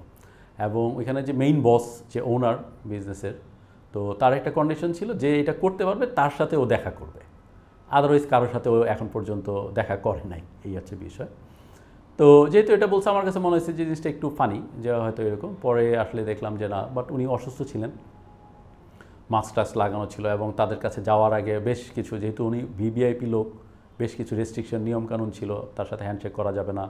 এবং ওইখানে যে মেইন বস যে ওনার বিজনেসের, তো তার একটা কন্ডিশন ছিল যে এটা করতে পারবে তার সাথে ও দেখা করবে, আদারওয়াইজ কারোর সাথে ও এখন পর্যন্ত দেখা করে নাই, এই হচ্ছে বিষয়। তো যেহেতু এটা বলছে আমার কাছে মনে হয়েছে যে জিনিসটা একটু ফানি যে হয়তো এরকম। পরে আসলে দেখলাম যে না, বাট উনি অসুস্থ ছিলেন, মাস্ক টাস্ক লাগানো ছিল এবং তাদের কাছে যাওয়ার আগে বেশ কিছু, যেহেতু উনি ভিভিআইপি লোক, বেশ কিছু রেস্ট্রিকশন নিয়মকানুন ছিল, তার সাথে হ্যান্ডশেক করা যাবে না,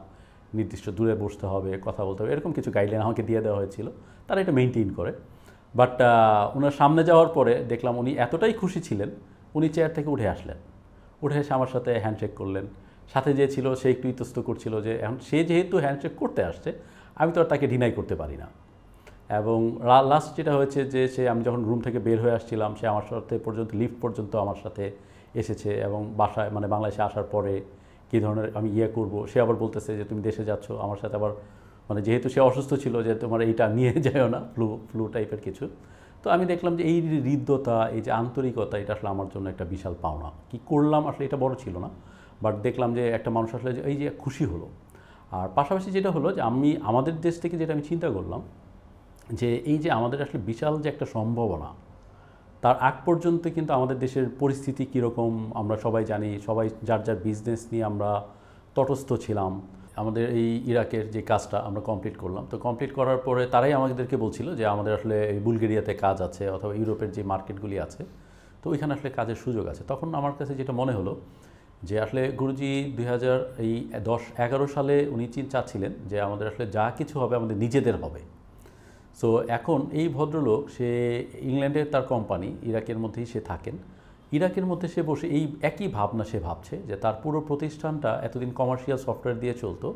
নির্দিষ্ট দূরে বসতে হবে, কথা বলতে হবে, এরকম কিছু গাইডলাইন আমাকে দিয়ে দেওয়া হয়েছিল। তারা এটা মেনটেন করে। বাট ওনার সামনে যাওয়ার পরে দেখলাম উনি এতটাই খুশি ছিলেন, উনি চেয়ার থেকে উঠে আসলেন, উঠে এসে আমার সাথে হ্যান্ডশেক করলেন। সাথে যে ছিল সে একটু ইতস্ত করছিল যে এখন সে যেহেতু হ্যান্ডশেক করতে আসছে, আমি তো আর তাকে ডিনাই করতে পারি না। এবং লাস্ট যেটা হয়েছে যে আমি যখন রুম থেকে বের হয়ে আসছিলাম, সে আমার সাথে লিফট পর্যন্ত আমার সাথে এসেছে এবং বাসায় মানে বাংলাদেশে আসার পরে কী ধরনের আমি করব, সে আবার বলতেছে যে তুমি দেশে যাচ্ছ আমার সাথে, আবার মানে যেহেতু সে অসুস্থ ছিল যে তোমার এইটা নিয়ে যায়ও না, ফ্লু টাইপের কিছু। তো আমি দেখলাম যে এই হৃদ্যতা, এই যে আন্তরিকতা, এটা আসলে আমার জন্য একটা বিশাল পাওনা। কি করলাম আসলে এটা বড় ছিল না, বাট দেখলাম যে একটা মানুষ আসলে এই যে খুশি হলো। আর পাশাপাশি যেটা হলো যে আমাদের দেশ থেকে যেটা আমি চিন্তা করলাম যে এই যে আমাদের আসলে বিশাল যে একটা সম্ভাবনা, তার আগ পর্যন্ত কিন্তু আমাদের দেশের পরিস্থিতি কীরকম আমরা সবাই জানি, সবাই যার যার বিজনেস নিয়ে আমরা তটস্থ ছিলাম। আমাদের এই ইরাকের যে কাজটা আমরা কমপ্লিট করলাম, তো কমপ্লিট করার পরে তারাই আমাদেরকে বলছিল যে আমাদের আসলে এই বুলগেরিয়াতে কাজ আছে অথবা ইউরোপের যে মার্কেটগুলি আছে, তো ওইখানে আসলে কাজের সুযোগ আছে। তখন আমার কাছে যেটা মনে হলো যে আসলে গুরুজি 2010-11 সালে উনি চাচ্ছিলেন যে আমাদের আসলে যা কিছু হবে আমাদের নিজেদের হবে। সো এখন এই ভদ্রলোক, সে ইংল্যান্ডের তার কোম্পানি, ইরাকের মধ্যেই সে থাকেন, ইরাকের মধ্যে সে বসে এই একই ভাবনা সে ভাবছে যে তার পুরো প্রতিষ্ঠানটা এতদিন কমার্শিয়াল সফটওয়্যার দিয়ে চলতো,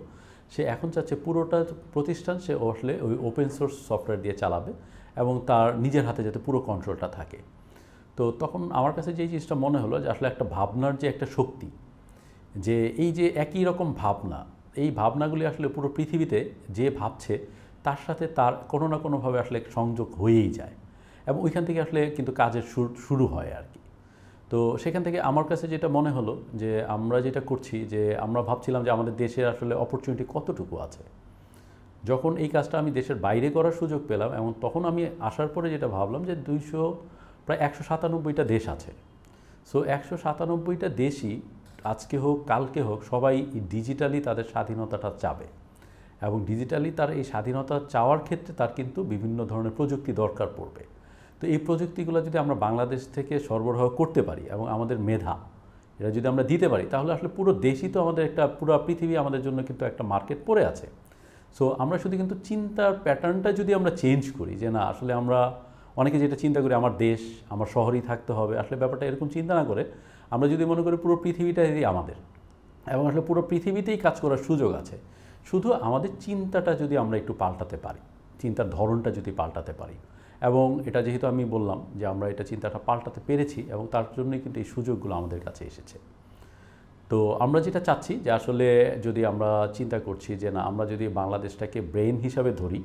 সে এখন চাচ্ছে পুরোটা প্রতিষ্ঠান সে আসলে ওই ওপেন সোর্স সফটওয়্যার দিয়ে চালাবে এবং তার নিজের হাতে যাতে পুরো কন্ট্রোলটা থাকে। তো তখন আমার কাছে যে জিনিসটা মনে হলো যে আসলে একটা ভাবনার যে একটা শক্তি, যে এই যে একই রকম ভাবনা, এই ভাবনাগুলি আসলে পুরো পৃথিবীতে যে ভাবছে তার সাথে তার কোনো না কোনোভাবে আসলে সংযোগ হয়েই যায় এবং ওইখান থেকে আসলে কিন্তু কাজের শুরু হয় আর কি। তো সেখান থেকে আমার কাছে যেটা মনে হলো যে আমরা যেটা করছি, যে আমরা ভাবছিলাম যে আমাদের দেশের আসলে অপরচুনিটি কতটুকু আছে। যখন এই কাজটা আমি দেশের বাইরে করার সুযোগ পেলাম এবং তখন আমি আসার পরে যেটা ভাবলাম যে প্রায় 197টা দেশ আছে। সো 197টা দেশই আজকে হোক কালকে হোক সবাই ডিজিটালি তাদের স্বাধীনতাটা চাবে এবং ডিজিটালি তার এই স্বাধীনতা চাওয়ার ক্ষেত্রে তার কিন্তু বিভিন্ন ধরনের প্রযুক্তি দরকার পড়বে। তো এই প্রযুক্তিগুলো যদি আমরা বাংলাদেশ থেকে সরবরাহ করতে পারি এবং আমাদের মেধা এটা যদি আমরা দিতে পারি, তাহলে আসলে পুরো দেশই তো আমাদের একটা, পুরো পৃথিবী আমাদের জন্য কিন্তু একটা মার্কেট পড়ে আছে। সো আমরা শুধু কিন্তু চিন্তার প্যাটার্নটা যদি আমরা চেঞ্জ করি, যে না আসলে আমরা অনেকে যেটা চিন্তা করি আমার দেশ আমার শহরেই থাকতে হবে, আসলে ব্যাপারটা এরকম চিন্তা না করে আমরা যদি মনে করি পুরো পৃথিবীটাই আমাদের এবং আসলে পুরো পৃথিবীতেই কাজ করার সুযোগ আছে, শুধু আমাদের চিন্তাটা যদি আমরা একটু পাল্টাতে পারি, চিন্তার ধরনটা যদি পাল্টাতে পারি, এবং এটা যেহেতু আমি বললাম যে আমরা এটা চিন্তাটা পাল্টাতে পেরেছি এবং তার জন্যই কিন্তু এই সুযোগগুলো আমাদের কাছে এসেছে। তো আমরা যেটা চাচ্ছি যে আসলে যদি আমরা চিন্তা করছি যে না আমরা যদি বাংলাদেশটাকে ব্রেন হিসাবে ধরি,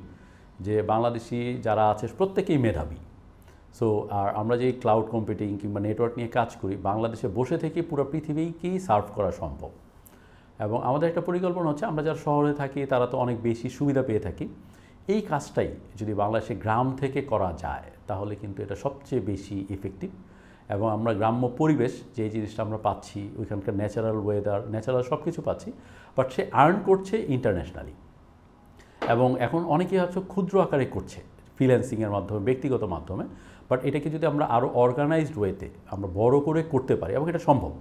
যে বাংলাদেশি যারা আছে প্রত্যেকেই মেধাবী। সো আর আমরা যে ক্লাউড কম্পিউটিং কিংবা নেটওয়ার্ক নিয়ে কাজ করি, বাংলাদেশে বসে থেকে পুরো পৃথিবীকেই সার্ভ করা সম্ভব। এবং আমাদের একটা পরিকল্পনা হচ্ছে আমরা যারা শহরে থাকি তারা তো অনেক বেশি সুবিধা পেয়ে থাকি, এই কাজটাই যদি বাংলাদেশে গ্রাম থেকে করা যায় তাহলে কিন্তু এটা সবচেয়ে বেশি ইফেক্টিভ। এবং আমরা গ্রাম্য পরিবেশ যে জিনিসটা আমরা পাচ্ছি, ওইখানকার ন্যাচারাল ওয়েদার, ন্যাচারাল সব কিছু পাচ্ছি, বাট সে আর্ন করছে ইন্টারন্যাশনালি। এবং এখন অনেকেই হচ্ছে ক্ষুদ্র আকারে করছে ফ্রিল্যান্সিংয়ের মাধ্যমে, ব্যক্তিগত মাধ্যমে, বাট এটাকে যদি আমরা আরও অর্গানাইজড ওয়েতে আমরা বড় করে করতে পারি এবং এটা সম্ভব।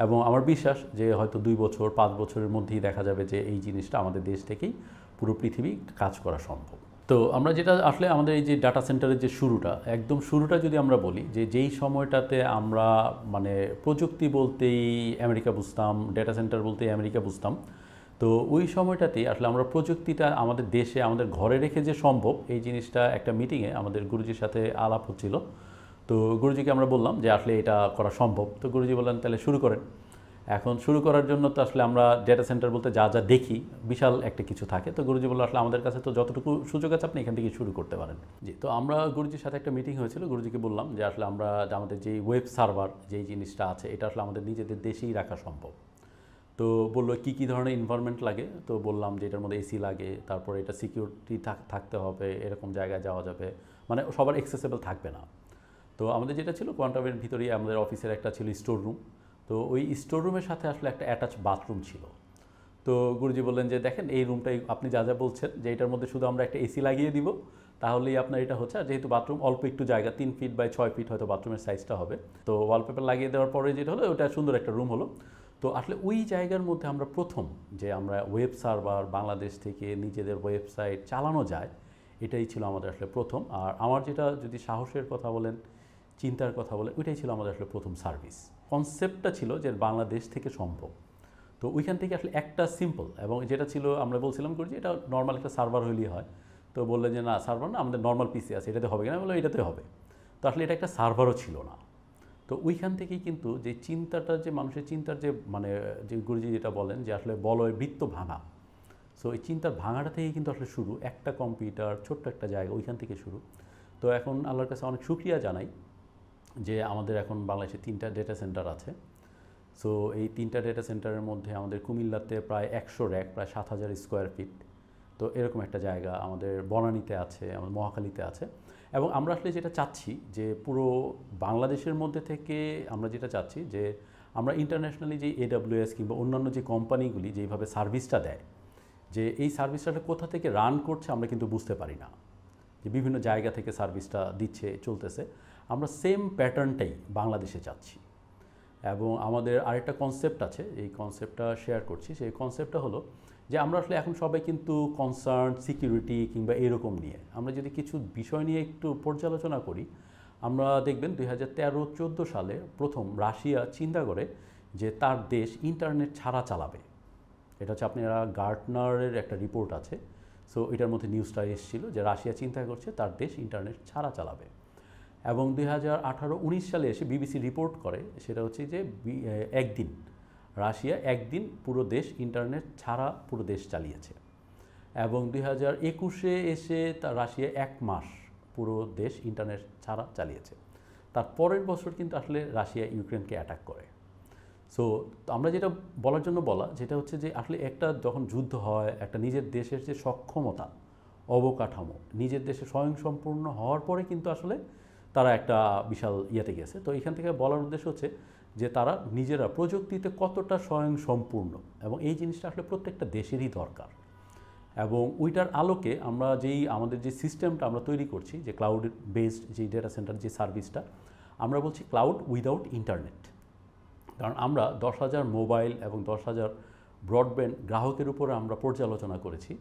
এবং আমার বিশ্বাস যে হয়তো 2 বছর 5 বছরের মধ্যেই দেখা যাবে যে এই জিনিসটা আমাদের দেশ থেকেই পুরো পৃথিবী কাজ করা সম্ভব। তো আমরা যেটা আসলে আমাদের এই যে ডাটা সেন্টারের যে শুরুটা, একদম শুরুটা যদি আমরা বলি যে যেই সময়টাতে আমরা মানে প্রযুক্তি বলতেই আমেরিকা বুঝতাম, ডাটা সেন্টার বলতেই আমেরিকা বুঝতাম, তো ওই সময়টাতেই আসলে আমরা প্রযুক্তিটা আমাদের দেশে আমাদের ঘরে রেখে যে সম্ভব, এই জিনিসটা একটা মিটিংয়ে আমাদের গুরুজির সাথে আলাপ হচ্ছিল। তো গুরুজিকে আমরা বললাম যে আসলে এটা করা সম্ভব। তো গুরুজি বললেন তাহলে শুরু করেন। এখন শুরু করার জন্য তো আসলে আমরা ডেটা সেন্টার বলতে যা যা দেখি বিশাল একটা কিছু থাকে। তো গুরুজি বললো আসলে আমাদের কাছে তো যতটুকু সুযোগ আছে আপনি এখান থেকে শুরু করতে পারেন। জি, তো আমরা গুরুজির সাথে একটা মিটিং হয়েছিল। গুরুজিকে বললাম যে আসলে আমরা আমাদের যেই ওয়েব সার্ভার যেই জিনিসটা আছে এটা আসলে আমাদের নিজেদের দেশেই রাখা সম্ভব। তো বললো কী কী ধরনের এনভায়রনমেন্ট লাগে। তো বললাম যে এটার মধ্যে এসি লাগে, তারপরে এটা সিকিউরিটি থাকতে হবে, এরকম জায়গায় যাওয়া যাবে, মানে সবার অ্যাক্সেসেবল থাকবে না। তো আমাদের যেটা ছিল কোয়ান্টামের ভিতরেই আমাদের অফিসের একটা ছিল স্টোর রুম। তো ওই স্টোর রুমের সাথে আসলে একটা অ্যাটাচ বাথরুম ছিল। তো গুরুজি বললেন যে দেখেন এই রুমটাই আপনি যা যা বলছেন যে এটার মধ্যে শুধু আমরা একটা এসি লাগিয়ে দিব, তাহলেই আপনার এটা হচ্ছে। আর যেহেতু বাথরুম অল্প একটু জায়গা, 3 ফিট বাই 6 ফিট হয়তো বাথরুমের সাইজটা হবে, তো ওয়ালপেপার লাগিয়ে দেওয়ার পরে যেটা হলো ওটা সুন্দর একটা রুম হলো। তো আসলে ওই জায়গার মধ্যে আমরা প্রথম যে আমরা ওয়েব সার্ভার বাংলাদেশ থেকে নিজেদের ওয়েবসাইট চালানো যায়, এটাই ছিল আমাদের আসলে প্রথম। আর আমার যেটা যদি সাহসের কথা বলেন, চিন্তার কথা বলেন, ওইটাই ছিল আমাদের আসলে প্রথম সার্ভিস। কনসেপ্টটা ছিল যে বাংলাদেশ থেকে সম্ভব। তো ওইখান থেকে আসলে একটা সিম্পল, এবং যেটা ছিল আমরা বলছিলাম করি যে এটা নর্মাল একটা সার্ভার হলেই হয়। তো বললেন যে না সার্ভার না, আমাদের নর্মাল পিসি আছে, এটাতে হবে কিনা, বললো এটাতে হবে। তো আসলে এটা একটা সার্ভারও ছিল না। তো ওইখান থেকেই কিন্তু যে চিন্তাটা, যে মানুষের চিন্তার যে মানে যে গুরুজি যেটা বলেন যে আসলে বলয় বৃত্ত ভাঙা, সো এই চিন্তার ভাঙাটা থেকেই কিন্তু আসলে শুরু। একটা কম্পিউটার, ছোট্ট একটা জায়গা, ওইখান থেকে শুরু। তো এখন আল্লাহর কাছে অনেক শুকরিয়া জানাই যে আমাদের এখন বাংলাদেশে 3টা ডেটা সেন্টার আছে। সো এই 3টা ডেটা সেন্টারের মধ্যে আমাদের কুমিল্লাতে প্রায় 100 র্যাক, প্রায় 7,000 স্কোয়ার ফিট। তো এরকম একটা জায়গা আমাদের বনানীতে আছে, আমাদের মহাখালীতে আছে। এবং আমরা আসলে যেটা চাচ্ছি যে পুরো বাংলাদেশের মধ্যে থেকে আমরা যেটা চাচ্ছি যে আমরা ইন্টারন্যাশনালি যে AWS কিংবা অন্যান্য যে কোম্পানিগুলি যেইভাবে সার্ভিসটা দেয়, যে এই সার্ভিসটা কোথা থেকে রান করছে আমরা কিন্তু বুঝতে পারি না, যে বিভিন্ন জায়গা থেকে সার্ভিসটা দিচ্ছে, চলতেছে। আমরা সেম প্যাটার্নটাই বাংলাদেশে চাচ্ছি। এবং আমাদের আরেকটা কনসেপ্ট আছে, এই কনসেপ্টটা শেয়ার করছি। সেই কনসেপ্টটা হলো যে আমরা আসলে এখন সবাই কিন্তু কনসার্ন সিকিউরিটি কিংবা এরকম নিয়ে, আমরা যদি কিছু বিষয় নিয়ে একটু পর্যালোচনা করি, আমরা দেখবেন 2013-14 সালে প্রথম রাশিয়া চিন্তা করে যে তার দেশ ইন্টারনেট ছাড়া চালাবে। এটা হচ্ছে আপনারা গার্টনারের একটা রিপোর্ট আছে, সো এটার মধ্যে নিউজটা এসেছিল যে রাশিয়া চিন্তা করছে তার দেশ ইন্টারনেট ছাড়া চালাবে। এবং 2018-19 সালে এসে বিবিসি রিপোর্ট করে, সেটা হচ্ছে যে একদিন রাশিয়া একদিন পুরো দেশ ইন্টারনেট ছাড়া পুরো দেশ চালিয়েছে। এবং 2021-এ এসে তা রাশিয়া 1 মাস পুরো দেশ ইন্টারনেট ছাড়া চালিয়েছে। তার পরের বছর কিন্তু আসলে রাশিয়া ইউক্রেনকে অ্যাটাক করে। সো আমরা যেটা বলার জন্য বলা, যেটা হচ্ছে যে আসলে একটা যখন যুদ্ধ হয়, একটা নিজের দেশের যে সক্ষমতা, অবকাঠামো, নিজের দেশে স্বয়ংসম্পূর্ণ হওয়ার পরে কিন্তু আসলে তারা একটা বিশাল ইয়েতে গেছে। তো এখান থেকে বলার উদ্দেশ্য হচ্ছে যে তারা নিজেরা প্রযুক্তিতে কতটা স্বয়ংসম্পূর্ণ, এবং এই জিনিসটা আসলে প্রত্যেকটা দেশেরই দরকার। এবং ওইটার আলোকে আমরা আমাদের যে সিস্টেমটা আমরা তৈরি করছি, যে ক্লাউড বেসড যে ডেটা সেন্টার যে সার্ভিসটা, আমরা বলছি ক্লাউড উইদাউট ইন্টারনেট। কারণ আমরা 10,000 মোবাইল এবং 10,000 ব্রডব্যান্ড গ্রাহকের উপরে আমরা পর্যালোচনা করেছি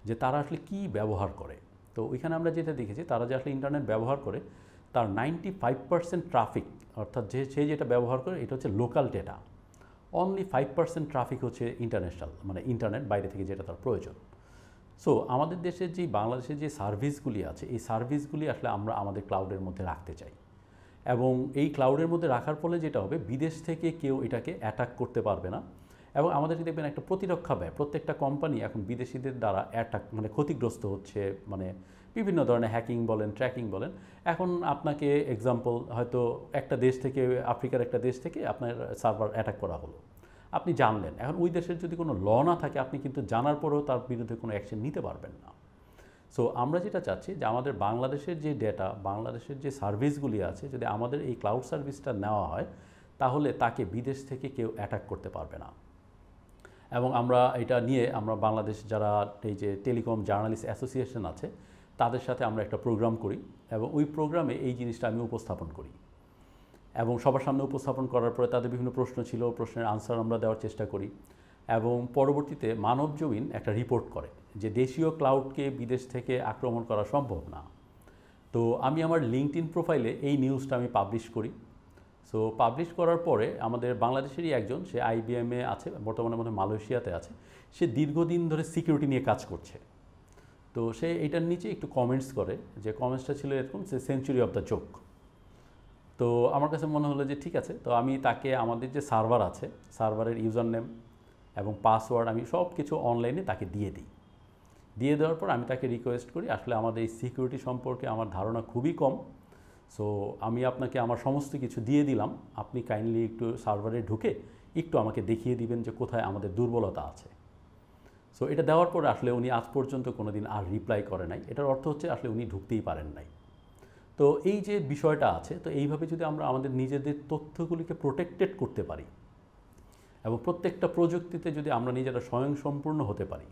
যে তারা আসলে কী ব্যবহার করে। তো ওইখানে আমরা যেটা দেখেছি, তারা যে আসলে ইন্টারনেট ব্যবহার করে তার 95% ট্রাফিক, অর্থাৎ সে যেটা ব্যবহার করে এটা হচ্ছে লোকাল ডেটা, অনলি 5% ট্রাফিক হচ্ছে ইন্টারন্যাশনাল, মানে ইন্টারনেট বাইরে থেকে যেটা তার প্রয়োজন। সো আমাদের দেশের যে বাংলাদেশের যে সার্ভিসগুলি আছে, এই সার্ভিসগুলি আসলে আমরা আমাদের ক্লাউডের মধ্যে রাখতে চাই। এবং এই ক্লাউডের মধ্যে রাখার ফলে যেটা হবে, বিদেশ থেকে কেউ এটাকে অ্যাটাক করতে পারবে না। এবং আমাদেরকে দেখবেন একটা প্রতিরক্ষা ব্যয়, প্রত্যেকটা কোম্পানি এখন বিদেশিদের দ্বারা অ্যাটাক মানে ক্ষতিগ্রস্ত হচ্ছে, মানে বিভিন্ন ধরনের হ্যাকিং বলেন, ট্র্যাকিং বলেন। এখন আপনাকে এক্সাম্পল, হয়তো একটা দেশ থেকে, আফ্রিকার একটা দেশ থেকে আপনার সার্ভার অ্যাটাক করা হলো, আপনি জানলেন। এখন ওই দেশের যদি কোনো ল না থাকে, আপনি কিন্তু জানার পরেও তার বিরুদ্ধে কোনো অ্যাকশন নিতে পারবেন না। সো আমরা যেটা চাচ্ছি যে আমাদের বাংলাদেশের যে ডেটা, বাংলাদেশের যে সার্ভিসগুলি আছে, যদি আমাদের এই ক্লাউড সার্ভিসটা নেওয়া হয়, তাহলে তাকে বিদেশ থেকে কেউ অ্যাটাক করতে পারবে না। এবং আমরা এটা নিয়ে আমরা বাংলাদেশ যারা এই যে টেলিকম জার্নালিস্ট অ্যাসোসিয়েশন আছে, তাদের সাথে আমরা একটা প্রোগ্রাম করি, এবং ওই প্রোগ্রামে এই জিনিসটা আমি উপস্থাপন করি। এবং সবার সামনে উপস্থাপন করার পরে তাদের বিভিন্ন প্রশ্ন ছিল, প্রশ্নের আনসার আমরা দেওয়ার চেষ্টা করি। এবং পরবর্তীতে মানবজমিন একটা রিপোর্ট করে যে দেশীয় ক্লাউডকে বিদেশ থেকে আক্রমণ করা সম্ভব না। তো আমি আমার লিঙ্কডইন প্রোফাইলে এই নিউজটা আমি পাবলিশ করি। সো পাবলিশ করার পরে আমাদের বাংলাদেশেরই একজন, সে IBM-এ আছে, বর্তমানে মনে হয় মালয়েশিয়াতে আছে, সে দীর্ঘদিন ধরে সিকিউরিটি নিয়ে কাজ করছে। তো সে এটার নিচে একটু কমেন্টস করে, যে কমেন্টসটা ছিল এরকম, সে সেঞ্চুরি অফ দ্য জোক। তো আমার কাছে মনে হলো যে ঠিক আছে, তো আমি তাকে আমাদের যে সার্ভার আছে, সার্ভারের ইউজার নেম এবং পাসওয়ার্ড আমি সব কিছু অনলাইনে তাকে দিয়ে দিই। দিয়ে দেওয়ার পর আমি তাকে রিকোয়েস্ট করি, আসলে আমাদের এই সিকিউরিটি সম্পর্কে আমার ধারণা খুবই কম, সো আমি আপনাকে আমার সমস্ত কিছু দিয়ে দিলাম, আপনি কাইন্ডলি একটু সার্ভারে ঢুকে একটু আমাকে দেখিয়ে দিবেন যে কোথায় আমাদের দুর্বলতা আছে। সো এটা দেওয়ার পরে আসলে উনি আজ পর্যন্ত কোনো দিন আর রিপ্লাই করে নাই। এটার অর্থ হচ্ছে আসলে উনি ঢুকতেই পারেন নাই। তো এই যে বিষয়টা আছে, তো এইভাবে যদি আমরা আমাদের নিজেদের তথ্যগুলিকে প্রোটেক্টেড করতে পারি, এবং প্রত্যেকটা প্রযুক্তিতে যদি আমরা নিজেরা স্বয়ংসম্পূর্ণ হতে পারি,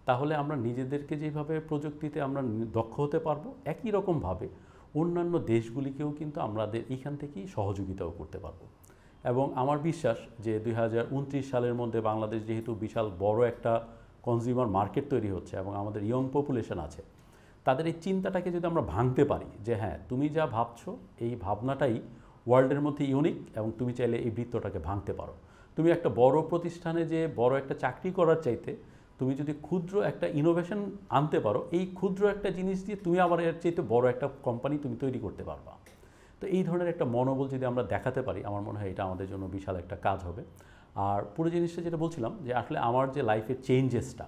তাহলে আমরা নিজেদেরকে যেভাবে প্রযুক্তিতে আমরা দক্ষ হতে পারবো, একই রকমভাবে অন্যান্য দেশগুলিকেও কিন্তু আমাদের এখান থেকেই সহযোগিতাও করতে পারবো। এবং আমার বিশ্বাস যে 2029 সালের মধ্যে বাংলাদেশ যেহেতু বিশাল বড় একটা কনজিউমার মার্কেট তৈরি হচ্ছে এবং আমাদের ইয়ং পপুলেশন আছে, তাদের এই চিন্তাটাকে যদি আমরা ভাঙতে পারি যে হ্যাঁ, তুমি যা ভাবছো এই ভাবনাটাই ওয়ার্ল্ডের মধ্যে ইউনিক, এবং তুমি চাইলে এই বৃত্তটাকে ভাঙতে পারো। তুমি একটা বড় প্রতিষ্ঠানে যে বড় একটা চাকরি করার চাইতে তুমি যদি ক্ষুদ্র একটা ইনোভেশন আনতে পারো, এই ক্ষুদ্র একটা জিনিস দিয়ে তুমি আবার এর চাইতে বড় একটা কোম্পানি তুমি তৈরি করতে পারবা। তো এই ধরনের একটা মনোবল যদি আমরা দেখাতে পারি, আমার মনে হয় এটা আমাদের জন্য বিশাল একটা কাজ হবে। আর পুরো জিনিসটা যেটা বলছিলাম যে আসলে আমার যে লাইফের চেঞ্জেসটা,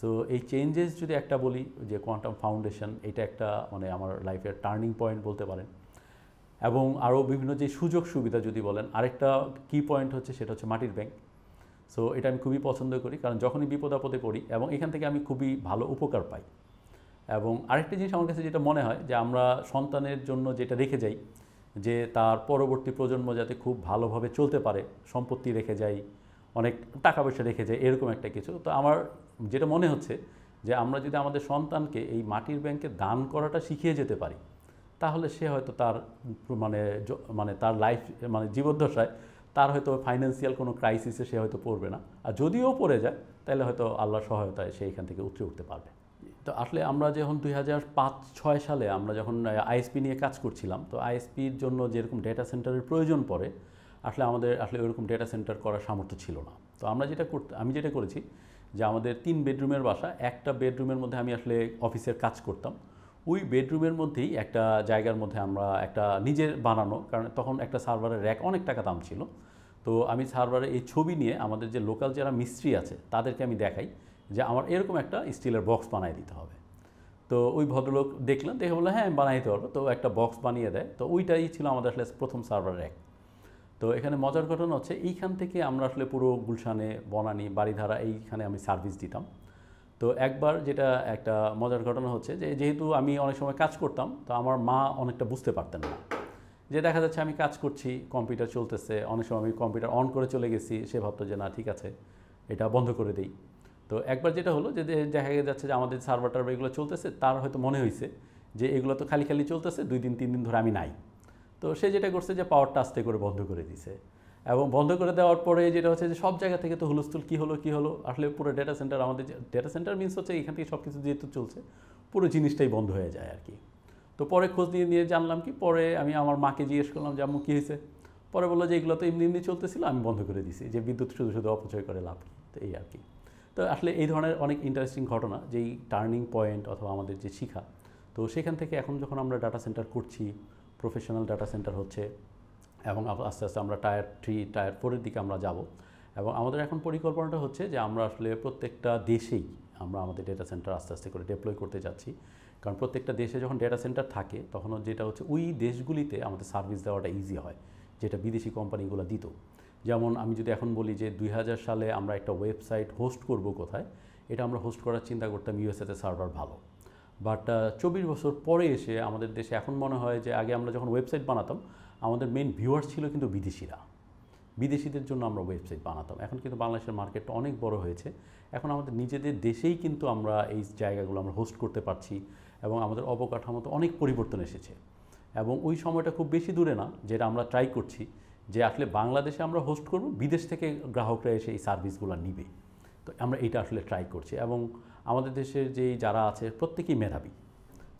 সো এই চেঞ্জেস যদি একটা বলি যে কোয়ান্টাম ফাউন্ডেশন, এটা একটা মানে আমার লাইফের টার্নিং পয়েন্ট বলতে পারেন। এবং আরও বিভিন্ন যে সুযোগ সুবিধা যদি বলেন, আরেকটা কি পয়েন্ট হচ্ছে সেটা হচ্ছে মাটির ব্যাংক। সো এটা আমি খুবই পছন্দ করি, কারণ যখনই বিপদ আপদে পড়ি এবং এখান থেকে আমি খুবই ভালো উপকার পাই। এবং আরেকটা জিনিস আমার কাছে যেটা মনে হয় যে আমরা সন্তানের জন্য যেটা রেখে যাই, যে তার পরবর্তী প্রজন্ম যাতে খুব ভালোভাবে চলতে পারে, সম্পত্তি রেখে যাই, অনেক টাকা পয়সা রেখে যাই, এরকম একটা কিছু। তো আমার যেটা মনে হচ্ছে যে আমরা যদি আমাদের সন্তানকে এই মাটির ব্যাংকে দান করাটা শিখিয়ে যেতে পারি, তাহলে সে হয়তো তার মানে তার লাইফ মানে জীবদ্দশায় তার হয়তো ফাইন্যান্সিয়াল কোনো ক্রাইসিসে সে হয়তো পড়বে না, আর যদিও পড়ে যায় তাহলে হয়তো আল্লাহর সহায়তায় সে এখান থেকে উঠে উঠতে পারবে। তো আসলে আমরা যখন 2005-06 সালে আমরা যখন আইএসপি নিয়ে কাজ করছিলাম, তো আইএসপির জন্য যেরকম ডেটা সেন্টারের প্রয়োজন পড়ে, আসলে আমাদের ওইরকম ডেটা সেন্টার করার সামর্থ্য ছিল না। তো আমি যেটা করেছি যে আমাদের 3 বেডরুমের বাসা, একটা বেডরুমের মধ্যে আমি আসলে অফিসের কাজ করতাম। ওই বেডরুমের মধ্যেই একটা জায়গার মধ্যে আমরা একটা নিজের বানানো, কারণ তখন একটা সার্ভারের র্যাক অনেক টাকা দাম ছিল। তো আমি সার্ভারে এই ছবি নিয়ে আমাদের যে লোকাল যারা মিস্ত্রি আছে তাদেরকে আমি দেখাই যে আমার এরকম একটা স্টিলের বক্স বানিয়ে দিতে হবে। তো ওই ভদ্রলোক দেখলেন, দেখে বললো হ্যাঁ আমি বানিয়ে দিতে পারবো। তো একটা বক্স বানিয়ে দেয়। তো ওইটাই ছিল আমাদের আসলে প্রথম সার্ভার র্যাক। তো এখানে মজার ঘটনা হচ্ছে, এইখান থেকে আমরা আসলে পুরো গুলশানে, বনানী, বাড়িধারা এইখানে আমি সার্ভিস দিতাম। তো একবার যেটা একটা মজার ঘটনা হচ্ছে যে যেহেতু আমি অনেক সময় কাজ করতাম, তো আমার মা অনেকটা বুঝতে পারতেন না, যে দেখা যাচ্ছে আমি কাজ করছি, কম্পিউটার চলতেছে, অনেক সময় আমি কম্পিউটার অন করে চলে গেছি, সে ভাবতো যে না ঠিক আছে এটা বন্ধ করে দিই। তো একবার যেটা হলো যে দেখা যাচ্ছে যে আমাদের সার্ভার টার্ভার এগুলো চলতেছে, তার হয়তো মনে হয়েছে যে এগুলো তো খালি খালি চলতেছে, 2 দিন 3 দিন ধরে আমি নাই। তো সে যেটা করছে যে পাওয়ারটা আস্তে করে বন্ধ করে দিছে, এবং বন্ধ করে দেওয়ার পরে যেটা হচ্ছে যে সব জায়গা থেকে তো হুলস্থুল কী হলো আসলে পুরো ডেটা সেন্টার, আমাদের ডেটা সেন্টার মিনস হচ্ছে এখান থেকে সব কিছু যেহেতু চলছে পুরো জিনিসটাই বন্ধ হয়ে যায় আর কি। তো পরে খোঁজ নিয়ে জানলাম কি, পরে আমি আমার মাকে জিজ্ঞেস করলাম যে আম্মু কী হয়েছে। পরে বললো যে এগুলো তো এমনি চলতেছিল, আমি বন্ধ করে দিছি, যে বিদ্যুৎ শুধু অপচয় করে লাভ কী। তো এই আর কি। তো আসলে এই ধরনের অনেক ইন্টারেস্টিং ঘটনা, যেই টার্নিং পয়েন্ট অথবা আমাদের যে শিক্ষা, তো সেখান থেকে এখন যখন আমরা ডাটা সেন্টার করছি, প্রফেশনাল ডাটা সেন্টার হচ্ছে, এবং আস্তে আস্তে আমরা টায়ার 3, টায়ার 4-এর দিকে আমরা যাব। এবং আমাদের এখন পরিকল্পনাটা হচ্ছে যে আমরা আসলে প্রত্যেকটা দেশেই আমরা আমাদের ডেটা সেন্টার আস্তে আস্তে করে ডেপ্লয় করতে যাচ্ছি। কারণ প্রত্যেকটা দেশে যখন ডেটা সেন্টার থাকে, তখন যেটা হচ্ছে ওই দেশগুলিতে আমাদের সার্ভিস দেওয়াটা ইজি হয়, যেটা বিদেশি কোম্পানিগুলো দিত। যেমন আমি যদি এখন বলি যে 2000 সালে আমরা একটা ওয়েবসাইট হোস্ট করব কোথায়, এটা আমরা হোস্ট করার চিন্তা করতাম ইউএসএতে সার্ভার ভালো। বাট 24 বছর পরে এসে আমাদের দেশে এখন মনে হয় যে আগে আমরা যখন ওয়েবসাইট বানাতাম, আমাদের মেইন ভিউয়ার্স ছিল কিন্তু বিদেশিরা, বিদেশিদের জন্য আমরা ওয়েবসাইট বানাতাম। এখন কিন্তু বাংলাদেশের মার্কেটটা অনেক বড় হয়েছে, এখন আমাদের নিজেদের দেশেই কিন্তু আমরা এই জায়গাগুলো আমরা হোস্ট করতে পারছি, এবং আমাদের অবকাঠামোতে অনেক পরিবর্তন এসেছে। এবং ওই সময়টা খুব বেশি দূরে না, যেটা আমরা ট্রাই করছি যে আসলে বাংলাদেশে আমরা হোস্ট করব, বিদেশ থেকে গ্রাহকরা এসে এই সার্ভিসগুলো নিবে। তো আমরা এটা আসলে ট্রাই করছি, এবং আমাদের দেশের যেই যারা আছে প্রত্যেকেই মেধাবী।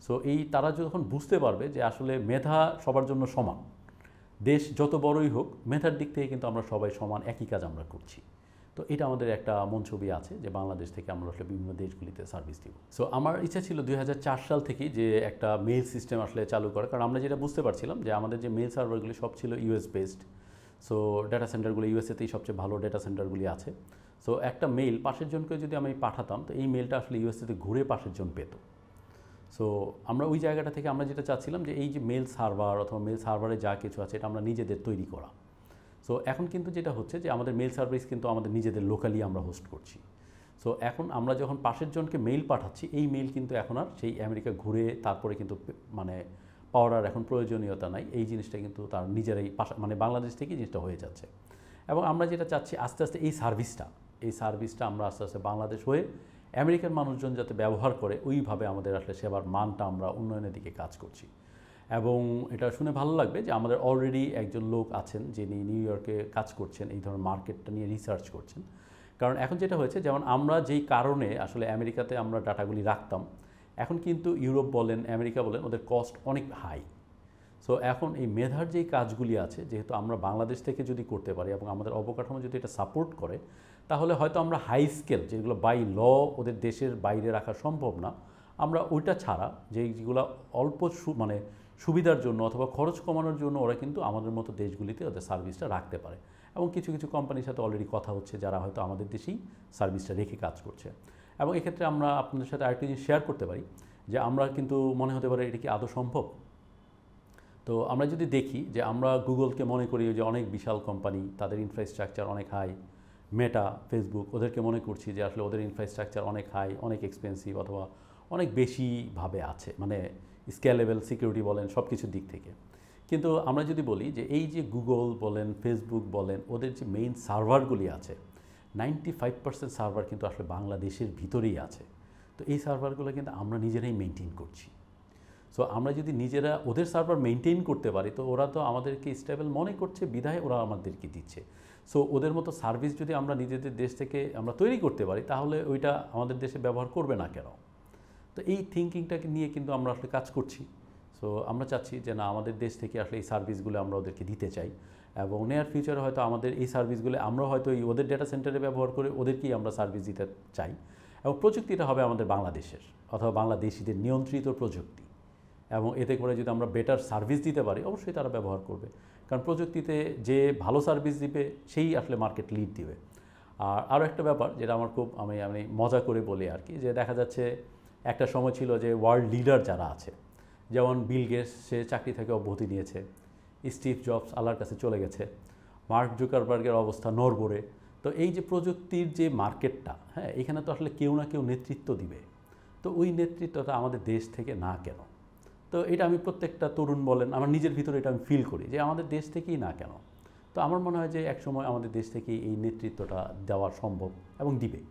সো তারা যখন বুঝতে পারবে যে আসলে মেধা সবার জন্য সমান, দেশ যত বড়ই হোক মেধার দিক থেকে কিন্তু আমরা সবাই সমান, একই কাজ আমরা করছি। তো এটা আমাদের একটা মন ছবি আছে যে বাংলাদেশ থেকে আমরা আসলে বিভিন্ন দেশগুলিতে সার্ভিস দিব। সো আমার ইচ্ছা ছিল 2004 সাল থেকেই যে একটা মেইল সিস্টেম আসলে চালু করা, কারণ আমরা যেটা বুঝতে পারছিলাম যে আমাদের যে মেইল সার্ভারগুলি সব ছিল ইউএস বেসড। সো ডেটা সেন্টারগুলি ইউএসএতেই সবচেয়ে ভালো ডেটা সেন্টারগুলি আছে। সো একটা মেইল পাশের জনকে যদি আমি পাঠাতাম, তো এই মেইলটা আসলে ইউএসএতে ঘুরে পাশের জন পেত। সো আমরা ওই জায়গাটা থেকে আমরা যেটা চাচ্ছিলাম যে এই যে মেল সার্ভার অথবা মেল সার্ভারে যা কিছু আছে এটা আমরা নিজেদের তৈরি করা। সো এখন কিন্তু যেটা হচ্ছে যে আমাদের মেল সার্ভিস কিন্তু আমাদের নিজেদের লোকালি আমরা হোস্ট করছি। সো এখন আমরা যখন পাশের জনকে মেইল পাঠাচ্ছি, এই মেইল কিন্তু এখন আর সেই আমেরিকা ঘুরে তারপরে কিন্তু মানে পাওয়ার আর এখন প্রয়োজনীয়তা নাই, এই জিনিসটা কিন্তু তার নিজেরাই মানে বাংলাদেশ থেকেই জিনিসটা হয়ে যাচ্ছে। এবং আমরা যেটা চাচ্ছি আস্তে আস্তে এই সার্ভিসটা আমরা আস্তে আস্তে বাংলাদেশ হয়ে আমেরিকান মানুষজন যাতে ব্যবহার করে ওইভাবে আমাদের আসলে সেবার মানটা আমরা উন্নয়নের দিকে কাজ করছি। এবং এটা শুনে ভালো লাগবে যে আমাদের অলরেডি একজন লোক আছেন যিনি নিউ ইয়র্কে কাজ করছেন, এই ধরনের মার্কেটটা নিয়ে রিসার্চ করছেন। কারণ এখন যেটা হয়েছে, যেমন আমরা যেই কারণে আসলে আমেরিকাতে আমরা ডাটাগুলি রাখতাম, এখন কিন্তু ইউরোপ বলেন, আমেরিকা বলেন, ওদের কস্ট অনেক হাই। সো এখন এই মেধার যেই কাজগুলি আছে, যেহেতু আমরা বাংলাদেশ থেকে যদি করতে পারি এবং আমাদের অবকাঠামো যদি এটা সাপোর্ট করে, তাহলে হয়তো আমরা হাই স্কেল যেগুলো বাই ল ওদের দেশের বাইরে রাখা সম্ভব না, আমরা ওইটা ছাড়া যেগুলো অল্প মানে সুবিধার জন্য অথবা খরচ কমানোর জন্য ওরা কিন্তু আমাদের মতো দেশগুলিতে ওদের সার্ভিসটা রাখতে পারে। এবং কিছু কিছু কোম্পানির সাথে অলরেডি কথা হচ্ছে যারা হয়তো আমাদের দেশেই সার্ভিসটা রেখে কাজ করছে। এবং এক্ষেত্রে আমরা আপনাদের সাথে আরেকটি জিনিস শেয়ার করতে পারি যে আমরা কিন্তু মনে হতে পারে এটা কি আদৌ সম্ভব। তো আমরা যদি দেখি যে আমরা গুগলকে মনে করি যে অনেক বিশাল কোম্পানি, তাদের ইনফ্রাস্ট্রাকচার অনেক হাই, মেটা, ফেসবুক, ওদেরকে মনে করছি যে আসলে ওদের ইনফ্রাস্ট্রাকচার অনেক হাই, অনেক এক্সপেন্সিভ অথবা অনেক বেশিভাবে আছে, মানে স্কেলেবল, সিকিউরিটি বলেন, সব কিছুর দিক থেকে। কিন্তু আমরা যদি বলি যে এই যে গুগল বলেন, ফেসবুক বলেন, ওদের যে মেইন সার্ভারগুলি আছে, 95% সার্ভার কিন্তু আসলে বাংলাদেশের ভিতরেই আছে। তো এই সার্ভারগুলো কিন্তু আমরা নিজেরাই মেনটেন করছি। সো আমরা যদি নিজেরা ওদের সার্ভার মেনটেন করতে পারি, তো ওরা তো আমাদেরকে স্টেবল মনে করছে, বিধায় ওরা আমাদেরকে দিচ্ছে। সো ওদের মতো সার্ভিস যদি আমরা নিজেদের দেশ থেকে আমরা তৈরি করতে পারি, তাহলে ওইটা আমাদের দেশে ব্যবহার করবে না কেন? তো এই থিঙ্কিংটাকে নিয়ে কিন্তু আমরা আসলে কাজ করছি। সো আমরা চাচ্ছি যে না, আমাদের দেশ থেকে আসলে এই সার্ভিসগুলো আমরা ওদেরকে দিতে চাই, এবং নিয়ার ফিউচারে হয়তো আমাদের এই সার্ভিসগুলো আমরা হয়তো ওদের ডেটা সেন্টারে ব্যবহার করে ওদেরকেই আমরা সার্ভিস দিতে চাই। এবং প্রযুক্তিটা হবে আমাদের বাংলাদেশের অথবা বাংলাদেশিদের নিয়ন্ত্রিত প্রযুক্তি, এবং এতে করে যদি আমরা বেটার সার্ভিস দিতে পারি, অবশ্যই তারা ব্যবহার করবে। কারণ প্রযুক্তিতে যে ভালো সার্ভিস দিবে সেই আসলে মার্কেট লিড দিবে। আর আরও একটা ব্যাপার যেটা আমার খুব আমি মজা করে বলি আর কি, যে দেখা যাচ্ছে একটা সময় ছিল যে ওয়ার্ল্ড লিডার যারা আছে, যেমন বিল গেটস, সে চাকরি থেকে অব্যাহতি নিয়েছে, স্টিভ জবস আল্লাহর কাছে চলে গেছে, মার্ক জুকারবার্গের অবস্থা নড়বড়ে। তো এই যে প্রযুক্তির যে মার্কেটটা, হ্যাঁ, এখানে তো আসলে কেউ না কেউ নেতৃত্ব দিবে। তো ওই নেতৃত্বটা আমাদের দেশ থেকে না কেন? তো এটা আমি প্রত্যেকটা তরুণ বলেন, আমার নিজের ভিতরে এটা আমি ফিল করি যে আমাদের দেশ থেকেই না কেন। তো আমার মনে হয় যে একসময় আমাদের দেশ থেকেই এই নেতৃত্বটা দেওয়া সম্ভব এবং দিবে।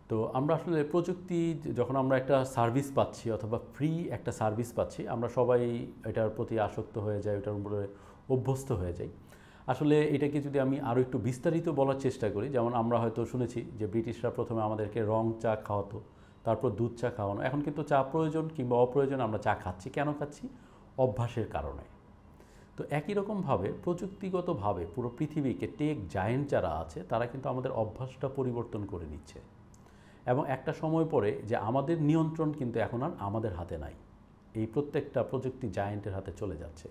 তো আমরা আসলে প্রযুক্তি যখন আমরা একটা সার্ভিস পাচ্ছি অথবা ফ্রি একটা সার্ভিস পাচ্ছি, আমরা সবাই এটার প্রতি আসক্ত হয়ে যাই, এটার উপরে অভ্যস্ত হয়ে যাই। আসলে এটাকে যদি আমি আরও একটু বিস্তারিত বলার চেষ্টা করি, যেমন আমরা হয়তো শুনেছি যে ব্রিটিশরা প্রথমে আমাদেরকে রং চা খাওয়াতো, তারপর দুধ চা খাওয়ানো। এখন কিন্তু চা প্রয়োজন কিংবা অপ্রয়োজন আমরা চা খাচ্ছি। কেন খাচ্ছি? অভ্যাসের কারণে। তো একই রকমভাবে প্রযুক্তিগতভাবে পুরো পৃথিবীকে টেক জায়েন্ট যারা আছে, তারা কিন্তু আমাদের অভ্যাসটা পরিবর্তন করে নিচ্ছে। এবং একটা সময় পরে যে আমাদের নিয়ন্ত্রণ কিন্তু এখন আর আমাদের হাতে নাই, এই প্রত্যেকটা প্রযুক্তি জায়েন্টের হাতে চলে যাচ্ছে।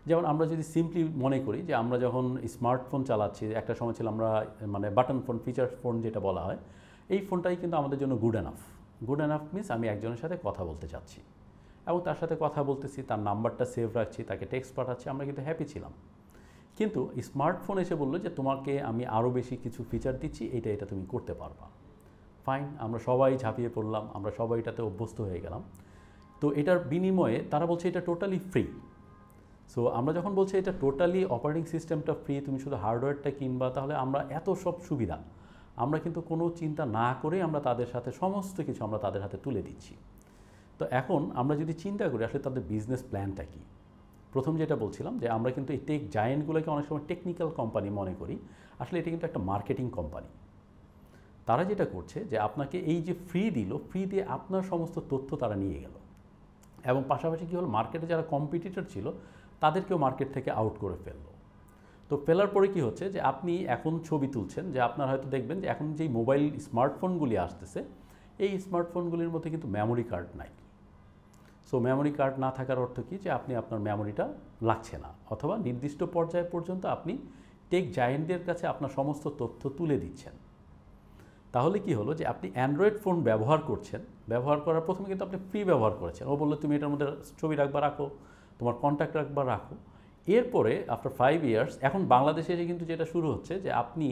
যেমন আমরা যদি সিম্পলি মনে করি যে আমরা যখন স্মার্টফোন চালাচ্ছি, একটা সময় ছিল আমরা মানে বাটন ফোন, ফিচার ফোন যেটা বলা হয়, এই ফোনটাই কিন্তু আমাদের জন্য good enough. Good enough means আমি একজনের সাথে কথা বলতে চাচ্ছি এবং তার সাথে কথা বলতেছি, তার নাম্বারটা সেভ রাখছি, তাকে টেক্সট পাঠাচ্ছি, আমরা কিন্তু হ্যাপি ছিলাম। কিন্তু স্মার্টফোন এসে বললো যে তোমাকে আমি আরও বেশি কিছু ফিচার দিচ্ছি, এটা তুমি করতে পারবা। ফাইন, আমরা সবাই ঝাঁপিয়ে পড়লাম, আমরা সবাই এটাতে অভ্যস্ত হয়ে গেলাম। তো এটার বিনিময়ে তারা বলছে এটা টোটালি ফ্রি। সো আমরা যখন বলছি এটা টোটালি অপারেটিং সিস্টেমটা ফ্রি, তুমি শুধু হার্ডওয়্যারটা কিনবা, তাহলে আমরা এত সব সুবিধা আমরা কিন্তু কোনো চিন্তা না করে আমরা তাদের সাথে সমস্ত কিছু আমরা তাদের হাতে তুলে দিচ্ছি। তো এখন আমরা যদি চিন্তা করি আসলে তাদের বিজনেস প্ল্যানটা কী, প্রথম যেটা বলছিলাম যে আমরা কিন্তু এই টেক জায়েন্টগুলোকে অনেক সময় টেকনিক্যাল কোম্পানি মনে করি, আসলে এটা কিন্তু একটা মার্কেটিং কোম্পানি। তারা যেটা করছে যে আপনাকে এই যে ফ্রি দিল, ফ্রি দিয়ে আপনার সমস্ত তথ্য তারা নিয়ে গেল, এবং পাশাপাশি কী হলো, মার্কেটে যারা কম্পিটিটর ছিল তাদেরকেও মার্কেট থেকে আউট করে ফেললো। তো ফেলার পরে কি হচ্ছে যে আপনি এখন ছবি তুলছেন, যে আপনার হয়তো দেখবেন যে এখন যেই মোবাইল স্মার্টফোনগুলি আসতেছে, এই স্মার্টফোনগুলির মধ্যে কিন্তু মেমোরি কার্ড নাই। সো মেমোরি কার্ড না থাকার অর্থ কী, যে আপনি আপনার মেমোরিটা লাগছে না, অথবা নির্দিষ্ট পর্যায় পর্যন্ত আপনি টেক জায়েন্টদের কাছে আপনার সমস্ত তথ্য তুলে দিচ্ছেন। তাহলে কি হলো যে আপনি অ্যান্ড্রয়েড ফোন ব্যবহার করছেন, ব্যবহার করার প্রথমে কিন্তু আপনি ফ্রি ব্যবহার করেছেন, ও বললো তুমি এটার মধ্যে ছবি রাখবা রাখো, তোমার কন্ট্যাক্ট রাখবা রাখো। এরপরে আফটার 5 ইয়ার্স এখন বাংলাদেশে এসে কিন্তু যেটা শুরু হচ্ছে যে আপনি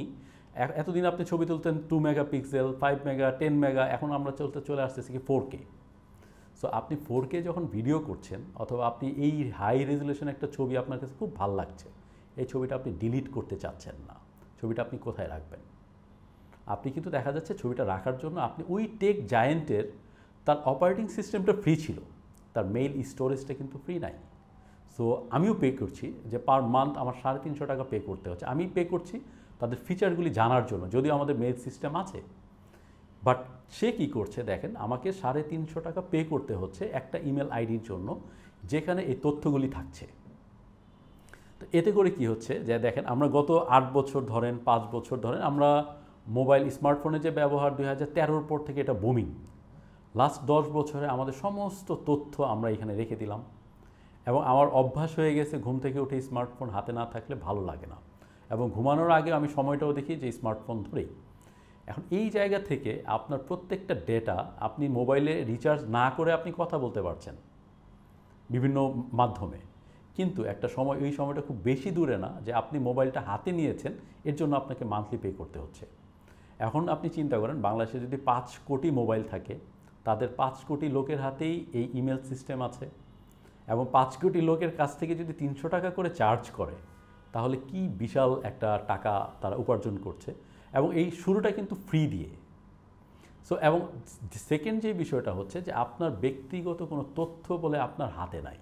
এতদিন আপনি ছবি তুলতেন 2 মেগাপিক্সেল, 5 মেগা, 10 মেগা, এখন আমরা চলে আসতেছি কি 4K। সো আপনি 4K যখন ভিডিও করছেন, অথবা আপনি এই হাই রেজুলেশন একটা ছবি আপনার কাছে খুব ভালো লাগছে, এই ছবিটা আপনি ডিলিট করতে চাচ্ছেন না, ছবিটা আপনি কোথায় রাখবেন? আপনি কিন্তু দেখা যাচ্ছে ছবিটা রাখার জন্য আপনি ওই টেক জায়েন্টের তার অপারেটিং সিস্টেমটা ফ্রি ছিল, তার মেইল স্টোরেজটা কিন্তু ফ্রি নাই। সো আমিও পে করছি, যে পার মান্থ আমার 350 টাকা পে করতে হচ্ছে। আমি পে করছি তাদের ফিচারগুলি জানার জন্য, যদিও আমাদের মেইল সিস্টেম আছে। বাট সে কি করছে দেখেন, আমাকে 350 টাকা পে করতে হচ্ছে একটা ইমেল আইডির জন্য যেখানে এই তথ্যগুলি থাকছে। তো এতে করে কি হচ্ছে যে দেখেন, আমরা গত 8 বছর ধরেন, 5 বছর ধরেন আমরা মোবাইল স্মার্টফোনের যে ব্যবহার 2013-র পর থেকে এটা বুমিং। লাস্ট 10 বছরে আমাদের সমস্ত তথ্য আমরা এখানে রেখে দিলাম, এবং আমার অভ্যাস হয়ে গেছে ঘুম থেকে উঠে স্মার্টফোন হাতে না থাকলে ভালো লাগে না, এবং ঘুমানোর আগে আমি সময়টাও দেখি যে স্মার্টফোন ধরেই। এখন এই জায়গা থেকে আপনার প্রত্যেকটা ডেটা, আপনি মোবাইলে রিচার্জ না করে আপনি কথা বলতে পারছেন বিভিন্ন মাধ্যমে, কিন্তু একটা সময়, ওই সময়টা খুব বেশি দূরে না যে আপনি মোবাইলটা হাতে নিয়েছেন, এর জন্য আপনাকে মান্থলি পে করতে হচ্ছে। এখন আপনি চিন্তা করেন, বাংলাদেশে যদি 5 কোটি মোবাইল থাকে, তাদের 5 কোটি লোকের হাতেই এই ইমেল সিস্টেম আছে, এবং 5 কোটি লোকের কাছ থেকে যদি 300 টাকা করে চার্জ করে, তাহলে কি বিশাল একটা টাকা তারা উপার্জন করছে, এবং এই শুরুটা কিন্তু ফ্রি দিয়ে। সো এবং সেকেন্ড যে বিষয়টা হচ্ছে যে আপনার ব্যক্তিগত কোনো তথ্য বলে আপনার হাতে নাই,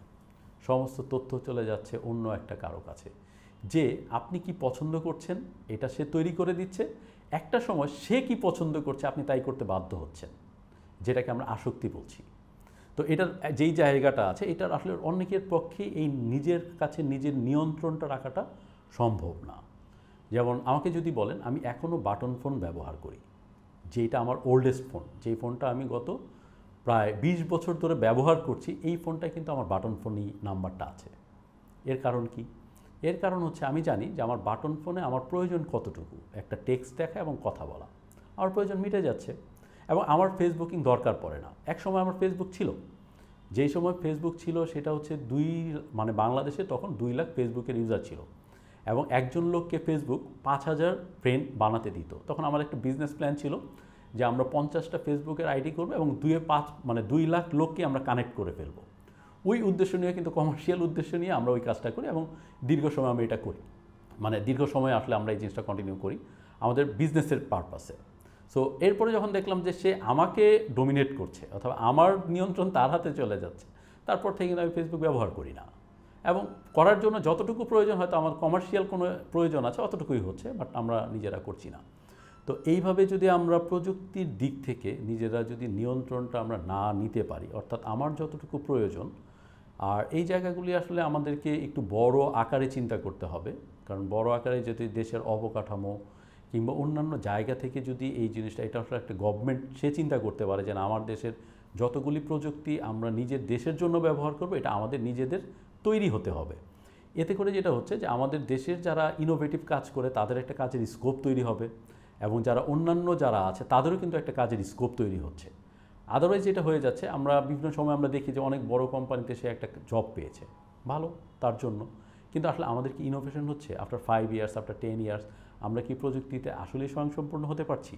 সমস্ত তথ্য চলে যাচ্ছে অন্য একটা কারো কাছে, যে আপনি কি পছন্দ করছেন এটা সে তৈরি করে দিচ্ছে। একটা সময় সে কি পছন্দ করছে আপনি তাই করতে বাধ্য হচ্ছেন, যেটাকে আমরা আসক্তি বলছি। তো এটার যেই জায়গাটা আছে, এটার আসলে অনেকের পক্ষে এই নিজের কাছে নিজের নিয়ন্ত্রণটা রাখাটা সম্ভব না। যেমন আমাকে যদি বলেন, আমি এখনও বাটন ফোন ব্যবহার করি, যেটা আমার ওল্ডেস্ট ফোন, যেই ফোনটা আমি গত প্রায় 20 বছর ধরে ব্যবহার করছি, এই ফোনটায় কিন্তু আমার বাটন ফোনই নাম্বারটা আছে। এর কারণ কি? এর কারণ হচ্ছে আমি জানি যে আমার বাটন ফোনে আমার প্রয়োজন কতটুকু, একটা টেক্সট দেখা এবং কথা বলা, আমার প্রয়োজন মিটে যাচ্ছে, এবং আমার ফেসবুকিং দরকার পড়ে না। এক সময় আমার ফেসবুক ছিল, যেই সময় ফেসবুক ছিল সেটা হচ্ছে বাংলাদেশে তখন 2 লাখ ফেসবুকের ইউজার ছিল, এবং একজন লোককে ফেসবুক 5000 ফ্রেন্ড বানাতে দিত। তখন আমার একটা বিজনেস প্ল্যান ছিল যে আমরা 50টা ফেসবুকের আইডি করবো এবং 2 লাখ লোককে আমরা কানেক্ট করে ফেলবো। ওই উদ্দেশ্য নিয়ে, কিন্তু কমার্শিয়াল উদ্দেশ্য নিয়ে আমরা ওই কাজটা করি, এবং দীর্ঘ সময় আমরা এটা করি, মানে দীর্ঘ সময় আসলে আমরা এই জিনিসটা কন্টিনিউ করি আমাদের বিজনেসের পারপাসে। সো এরপরে যখন দেখলাম যে সে আমাকে ডোমিনেট করছে, অথবা আমার নিয়ন্ত্রণ তার হাতে চলে যাচ্ছে, তারপর থেকে কিন্তু আমি ফেসবুক ব্যবহার করি না, এবং করার জন্য যতটুকু প্রয়োজন, হয়তো আমার কমার্শিয়াল কোনো প্রয়োজন আছে অতটুকুই হচ্ছে, বাট আমরা নিজেরা করছি না। তো এইভাবে যদি আমরা প্রযুক্তির দিক থেকে নিজেরা যদি নিয়ন্ত্রণটা আমরা না নিতে পারি, অর্থাৎ আমার যতটুকু প্রয়োজন, আর এই জায়গাগুলি আসলে আমাদেরকে একটু বড় আকারে চিন্তা করতে হবে, কারণ বড় আকারে যদি দেশের অবকাঠামো কিংবা অন্যান্য জায়গা থেকে যদি এই জিনিসটা, এটা আসলে একটা গভর্নমেন্ট সে চিন্তা করতে পারে যে না, আমার দেশের যতগুলি প্রযুক্তি আমরা নিজের দেশের জন্য ব্যবহার করব, এটা আমাদের নিজেদের তৈরি হতে হবে। এতে করে যেটা হচ্ছে যে আমাদের দেশের যারা ইনোভেটিভ কাজ করে তাদের একটা কাজের স্কোপ তৈরি হবে, এবং যারা অন্যান্য যারা আছে তাদেরও কিন্তু একটা কাজের স্কোপ তৈরি হচ্ছে। আদারওয়াইজ যেটা হয়ে যাচ্ছে, আমরা বিভিন্ন সময় আমরা দেখি যে অনেক বড় কোম্পানিতে সে একটা জব পেয়েছে, ভালো তার জন্য, কিন্তু আসলে আমাদের কি ইনোভেশন হচ্ছে? আফটার 5 ইয়ার্স, আফটার 10 ইয়ার্স আমরা কি প্রযুক্তিতে আসলেই স্বয়ংসম্পূর্ণ হতে পারছি?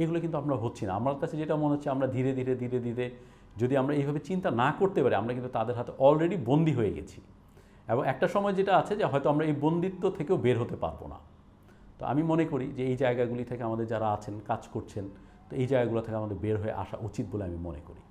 এগুলো কিন্তু আমরা হচ্ছি না। আমার কাছে যেটা মনে হচ্ছে, আমরা ধীরে ধীরে ধীরে ধীরে যদি আমরা এইভাবে চিন্তা না করতে পারি, আমরা কিন্তু তাদের হাতে অলরেডি বন্দী হয়ে গেছি, এবং একটা সময় যেটা আছে যে হয়তো আমরা এই বন্দিত্ব থেকেও বের হতে পারবো না। তো আমি মনে করি যে এই জায়গাগুলি থেকে আমাদের যারা আছেন, কাজ করছেন, তো এই জায়গাগুলো থেকে আমাদের বের হয়ে আসা উচিত বলে আমি মনে করি।